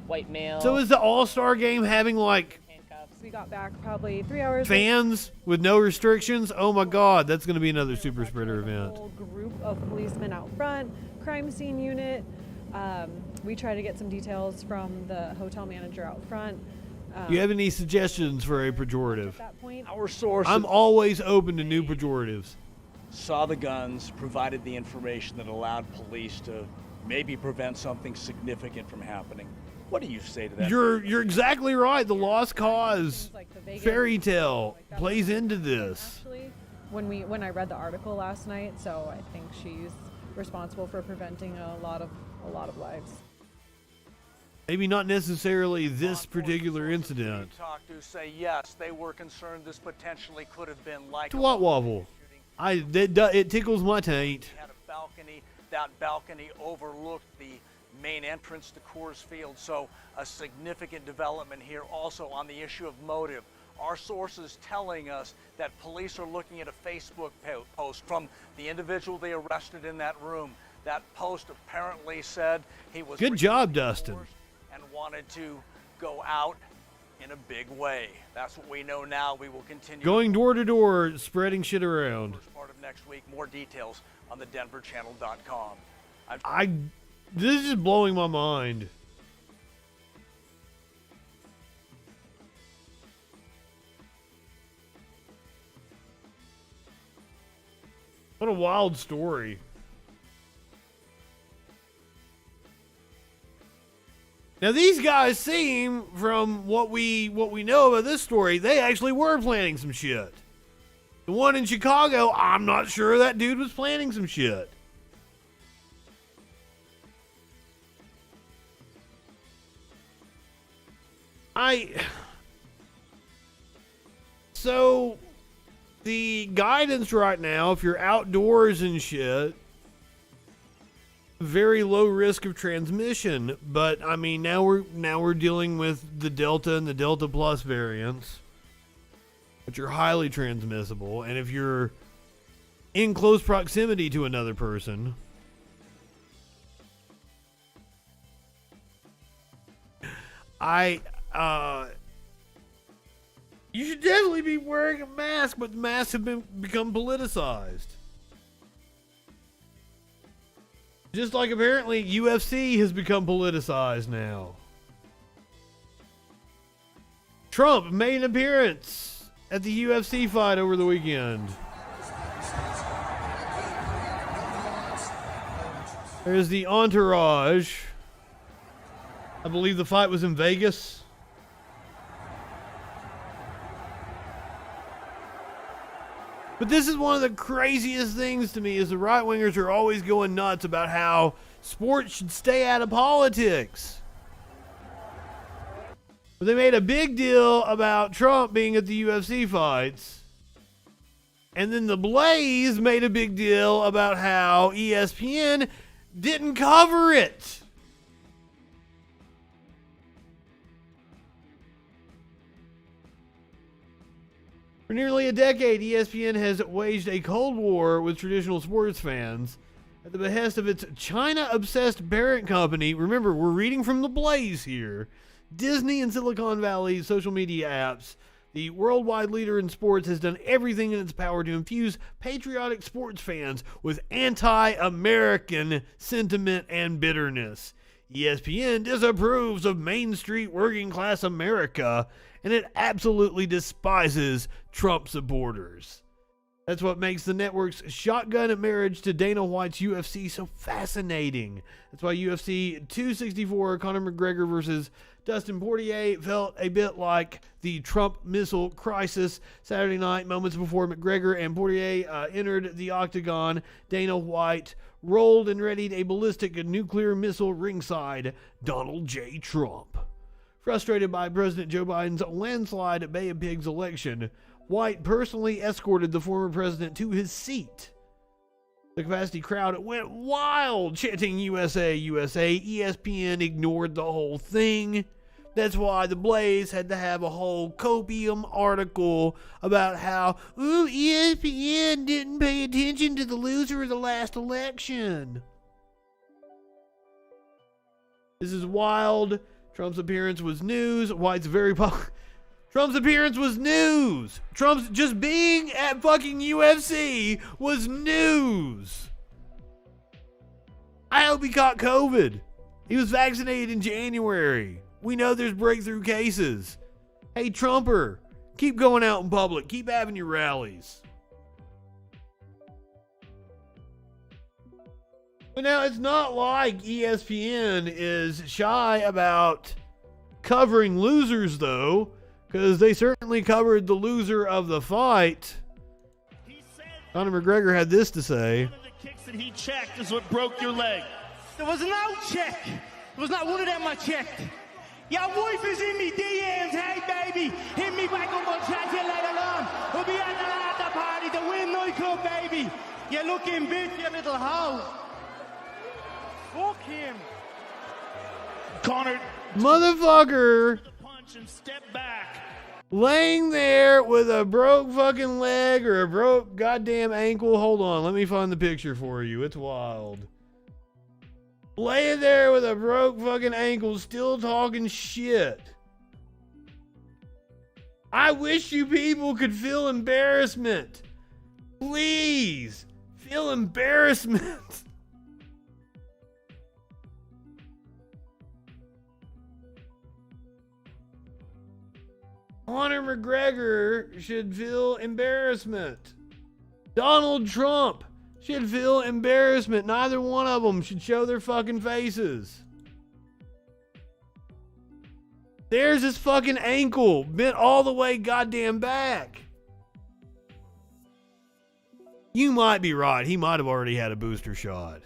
white male. So is the All-Star game having like handcuffs? We got back probably 3 hours. Fans with no restrictions? Oh my God, that's going to be another super spreader event. A whole group of policemen out front, crime scene unit. We try to get some details from the hotel manager out front. You have any suggestions for a pejorative? At that point, our source. I'm always open to new pejoratives. Saw the guns, provided the information that allowed police to maybe prevent something significant from happening. What do you say to that? You're exactly right. The lost cause fairy tale plays into this. Actually, when I read the article last night, so I think she's responsible for preventing a lot of lives. Maybe not necessarily this particular incident. Talk to say yes, they were concerned this potentially could have been like To what waffle? It tickles my taint. Had a balcony. That balcony overlooked the main entrance to Coors Field, so a significant development here also on the issue of motive. Our sources telling us that police are looking at a Facebook post from the individual they arrested in that room. That post apparently said he was Good job, Dustin. And wanted to go out in a big way. That's what we know now. We will continue Going door to door, spreading shit around. First part of next week. More details on the denverchannel.com. This is just blowing my mind. What a wild story. Now these guys seem, from what we know about this story, they actually were planning some shit. The one in Chicago, I'm not sure that dude was planning some shit. So the guidance right now, if you're outdoors and shit, very low risk of transmission, but I mean now we're dealing with the Delta and the Delta Plus variants, which are highly transmissible, and if you're in close proximity to another person, You should definitely be wearing a mask, but the masks have become politicized. Just like apparently UFC has become politicized now. Trump made an appearance at the UFC fight over the weekend. There's the entourage. I believe the fight was in Vegas. But this is one of the craziest things to me is the right-wingers are always going nuts about how sports should stay out of politics. But they made a big deal about Trump being at the UFC fights. And then the Blaze made a big deal about how ESPN didn't cover it. For nearly a decade, ESPN has waged a cold war with traditional sports fans at the behest of its China-obsessed parent company. Remember, we're reading from the Blaze here. Disney and Silicon Valley social media apps. The worldwide leader in sports has done everything in its power to infuse patriotic sports fans with anti-American sentiment and bitterness. ESPN disapproves of Main Street working class America, and it absolutely despises Trump supporters. That's what makes the network's shotgun marriage to Dana White's UFC so fascinating. That's why UFC 264, Conor McGregor versus Dustin Poirier, felt a bit like the Trump missile crisis Saturday night, moments before McGregor and Poirier entered the octagon. Dana White rolled and readied a ballistic nuclear missile ringside Donald J. Trump. Frustrated by President Joe Biden's landslide Bay of Pigs election, White personally escorted the former president to his seat. The capacity crowd went wild, chanting USA, USA. ESPN ignored the whole thing. That's why the Blaze had to have a whole copium article about how, ESPN didn't pay attention to the loser of the last election. This is wild. Trump's appearance was news. White's Trump's appearance was news. Trump's just being at fucking UFC was news. I hope he caught COVID. He was vaccinated in January. We know there's breakthrough cases. Hey, Trumper, keep going out in public. Keep having your rallies. But now it's not like ESPN is shy about covering losers, though, because they certainly covered the loser of the fight. Conor McGregor had this to say. One of the kicks that he checked is what broke your leg. There was no check. There was not one of them I checked. Your wife is in me DMs. Hey, baby, hit me back up. We'll chat to you later on. We'll be at the after party, the Win nightclub, baby. You looking big, you little hoe. Fuck him. Conor. Motherfucker. Punch and step back. Laying there with a broke fucking leg or a broke goddamn ankle. Hold on, let me find the picture for you. It's wild. Laying there with a broke fucking ankle, still talking shit. I wish you people could feel embarrassment. Please, feel embarrassment. Conor McGregor should feel embarrassment. Donald Trump should feel embarrassment. Neither one of them should show their fucking faces. There's his fucking ankle bent all the way goddamn back. You might be right. He might have already had a booster shot.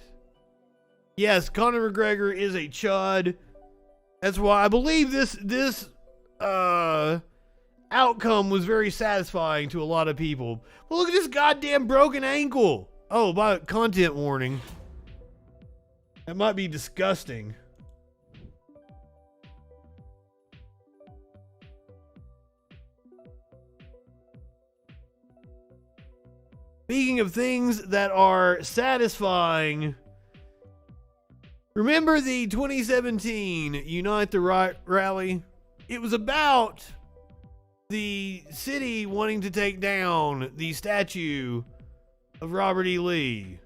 Yes, Conor McGregor is a chud. That's why I believe this outcome was very satisfying to a lot of people. But look at this goddamn broken ankle. Oh, by content warning. That might be disgusting. Speaking of things that are satisfying, remember the 2017 Unite the Right rally? It was about the city wanting to take down the statue of Robert E. Lee.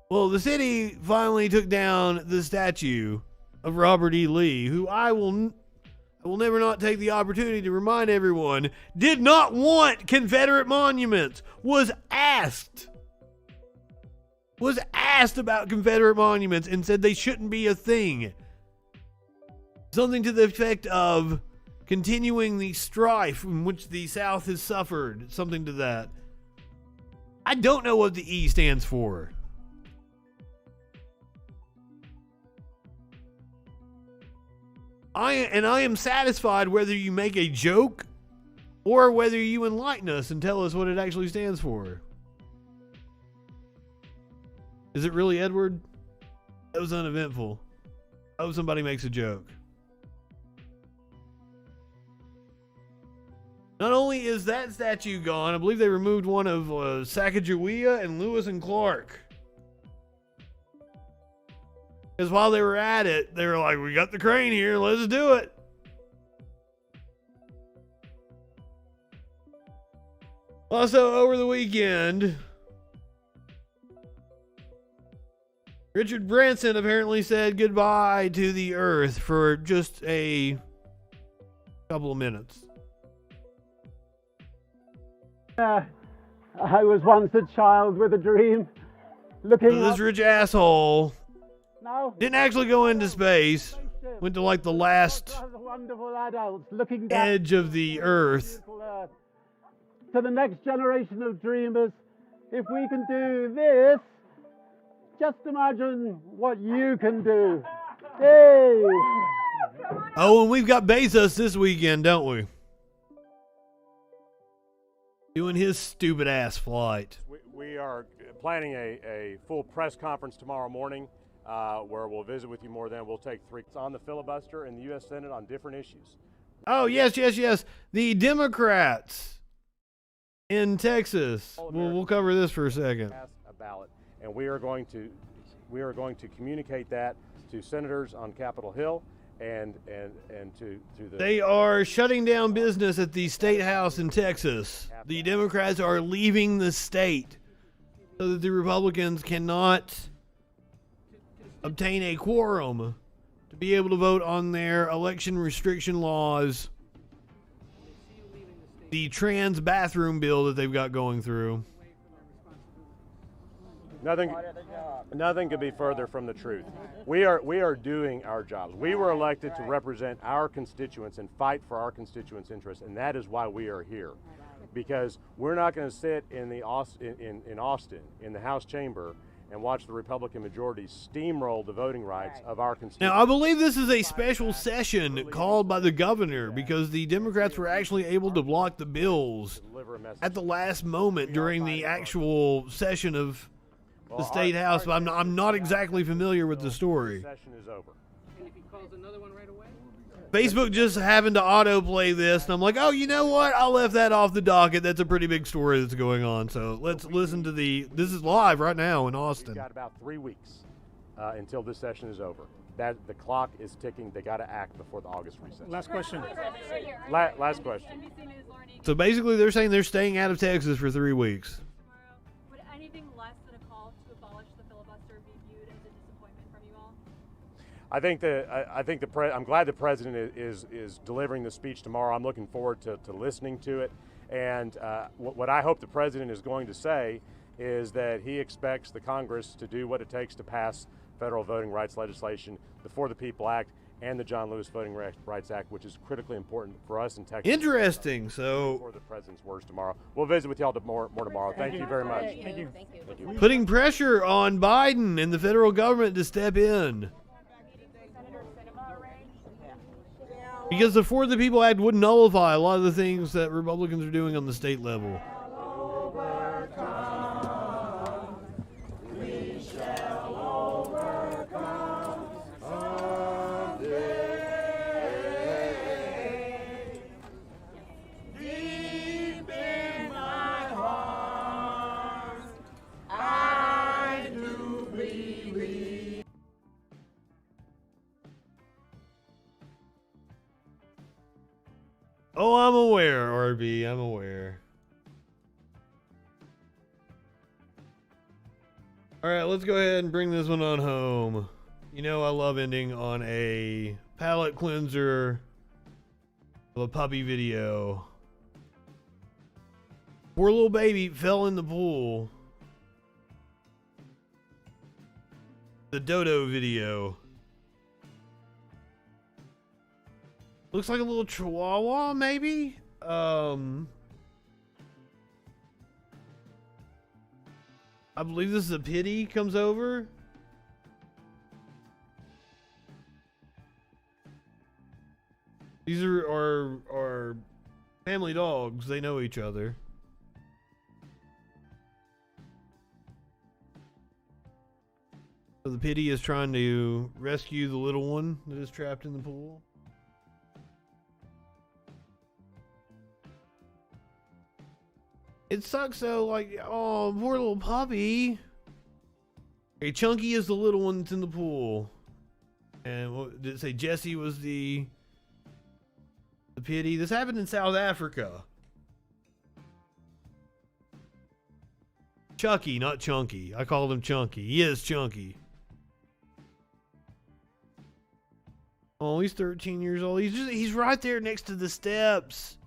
Well, the city finally took down the statue of Robert E. Lee, who I will never not take the opportunity to remind everyone did not want Confederate monuments, was asked about Confederate monuments and said they shouldn't be a thing. Something to the effect of continuing the strife in which the South has suffered. Something to that. I don't know what the E stands for. I am satisfied whether you make a joke or whether you enlighten us and tell us what it actually stands for. Is it really Edward? That was uneventful. I hope somebody makes a joke. Not only is that statue gone, I believe they removed one of Sacagawea and Lewis and Clark. Because while they were at it, they were like, we got the crane here, let's do it. Also, over the weekend, Richard Branson apparently said goodbye to the earth for just a couple of minutes. I was once a child with a dream. Looking this up. rich asshole No. didn't actually go into space. Went to like the last Wonderful adults looking down edge of the earth. earth. To the next generation of dreamers, if we can do this, just imagine what you can do. Hey! Oh, and we've got Bezos this weekend, don't we? Doing his stupid ass flight. We are planning a full press conference tomorrow morning where we'll visit with you more than. We'll take 3 on the filibuster in the U.S. Senate on different issues. Oh, yes. The Democrats in Texas. We'll cover this for a second. Pass a ballot, and we are going to communicate that to senators on Capitol Hill and to the. They are shutting down business at the state house in Texas. The Democrats are leaving the state so that the Republicans cannot obtain a quorum to be able to vote on their election restriction laws, the trans bathroom bill that they've got going through. Nothing could be further from the truth. We are doing our jobs. We were elected to represent our constituents and fight for our constituents' interests, and that is why we are here. Because we're not going to sit in Austin in the House chamber and watch the Republican majority steamroll the voting rights of our constituents. Now, I believe this is a special session called by the governor because the Democrats were actually able to block the bills at the last moment during the actual session of the state house. But I'm not exactly familiar with the story. Session is over. Facebook just happened to autoplay this, and I'm like, oh, you know what? I left that off the docket. That's a pretty big story that's going on. So let's listen to this is live right now in Austin. We've got about 3 weeks until this session is over. That the clock is ticking. They got to act before the August recess. Last question. Last question. So basically, they're saying they're staying out of Texas for 3 weeks. Would anything less than a call to abolish the filibuster be viewed as a disappointment from you all? I'm glad the president is delivering the speech tomorrow. I'm looking forward to listening to it. And what I hope the president is going to say is that he expects the Congress to do what it takes to pass federal voting rights legislation, the For the People Act, and the John Lewis Voting Rights Act, which is critically important for us in Texas. Interesting. So for the president's words tomorrow. We'll visit with y'all more tomorrow. Thank you very much. Thank you. Putting pressure on Biden and the federal government to step in. Because the For the People Act would nullify a lot of the things that Republicans are doing on the state level. Oh, I'm aware, RB. I'm aware. All right, let's go ahead and bring this one on home. You know I love ending on a palate cleanser of a puppy video. Poor little baby fell in the pool. The dodo video. Looks like a little chihuahua, maybe? I believe this is a pity comes over. These are family dogs. They know each other. So the pity is trying to rescue the little one that is trapped in the pool. It sucks though, like, oh, poor little puppy. Okay, Chunky is the little one that's in the pool. And what did it say? Jesse was the pity. This happened in South Africa. Chucky, not Chunky. I called him Chunky. He is Chunky. Oh, he's 13 years old. He's right there next to the steps.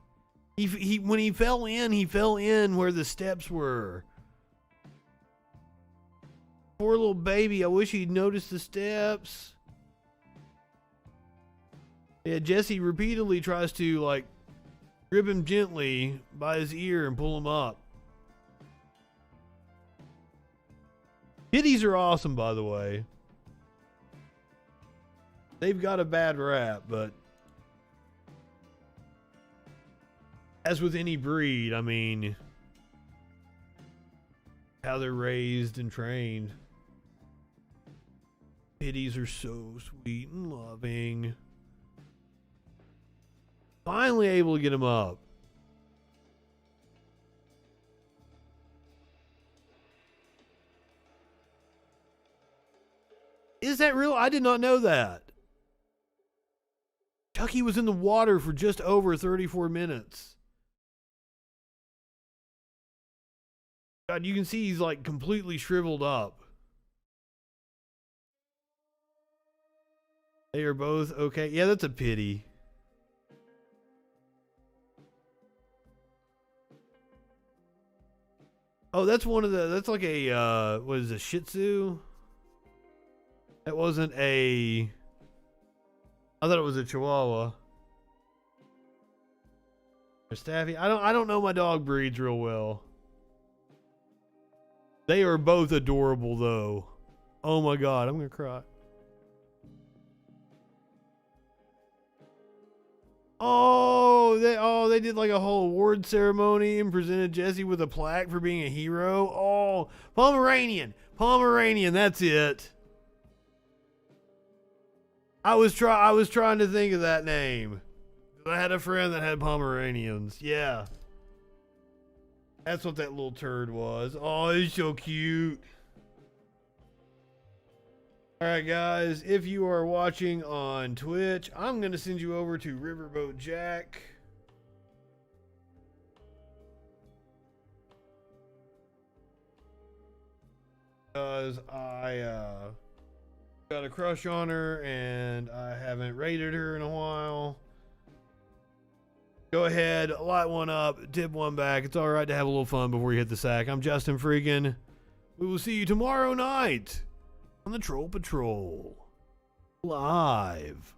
He when he fell in where the steps were. Poor little baby. I wish he'd noticed the steps. Yeah, Jesse repeatedly tries to, like, grip him gently by his ear and pull him up. Kitties are awesome, by the way. They've got a bad rap, but as with any breed, I mean, how they're raised and trained. Kitties are so sweet and loving. Finally able to get him up. Is that real? I did not know that. Chucky was in the water for just over 34 minutes. God, you can see he's like completely shriveled up. They are both okay. Yeah, that's a pity. Oh, that's one of the, that's like a, what is it, Shih Tzu? That wasn't a, I thought it was a Chihuahua. Or Staffy. I don't know my dog breeds real well. They are both adorable though. Oh my God, I'm gonna cry. Oh, they did like a whole award ceremony and presented Jesse with a plaque for being a hero. Oh, Pomeranian, that's it. I was trying to think of that name. I had a friend that had Pomeranians. Yeah. That's what that little turd was. Oh, he's so cute. Alright guys, if you are watching on Twitch, I'm going to send you over to Riverboat Jack. Because I got a crush on her and I haven't rated her in a while. Go ahead, light one up, tip one back. It's alright to have a little fun before you hit the sack. I'm Justin Freakin. We will see you tomorrow night on the Troll Patrol. Live.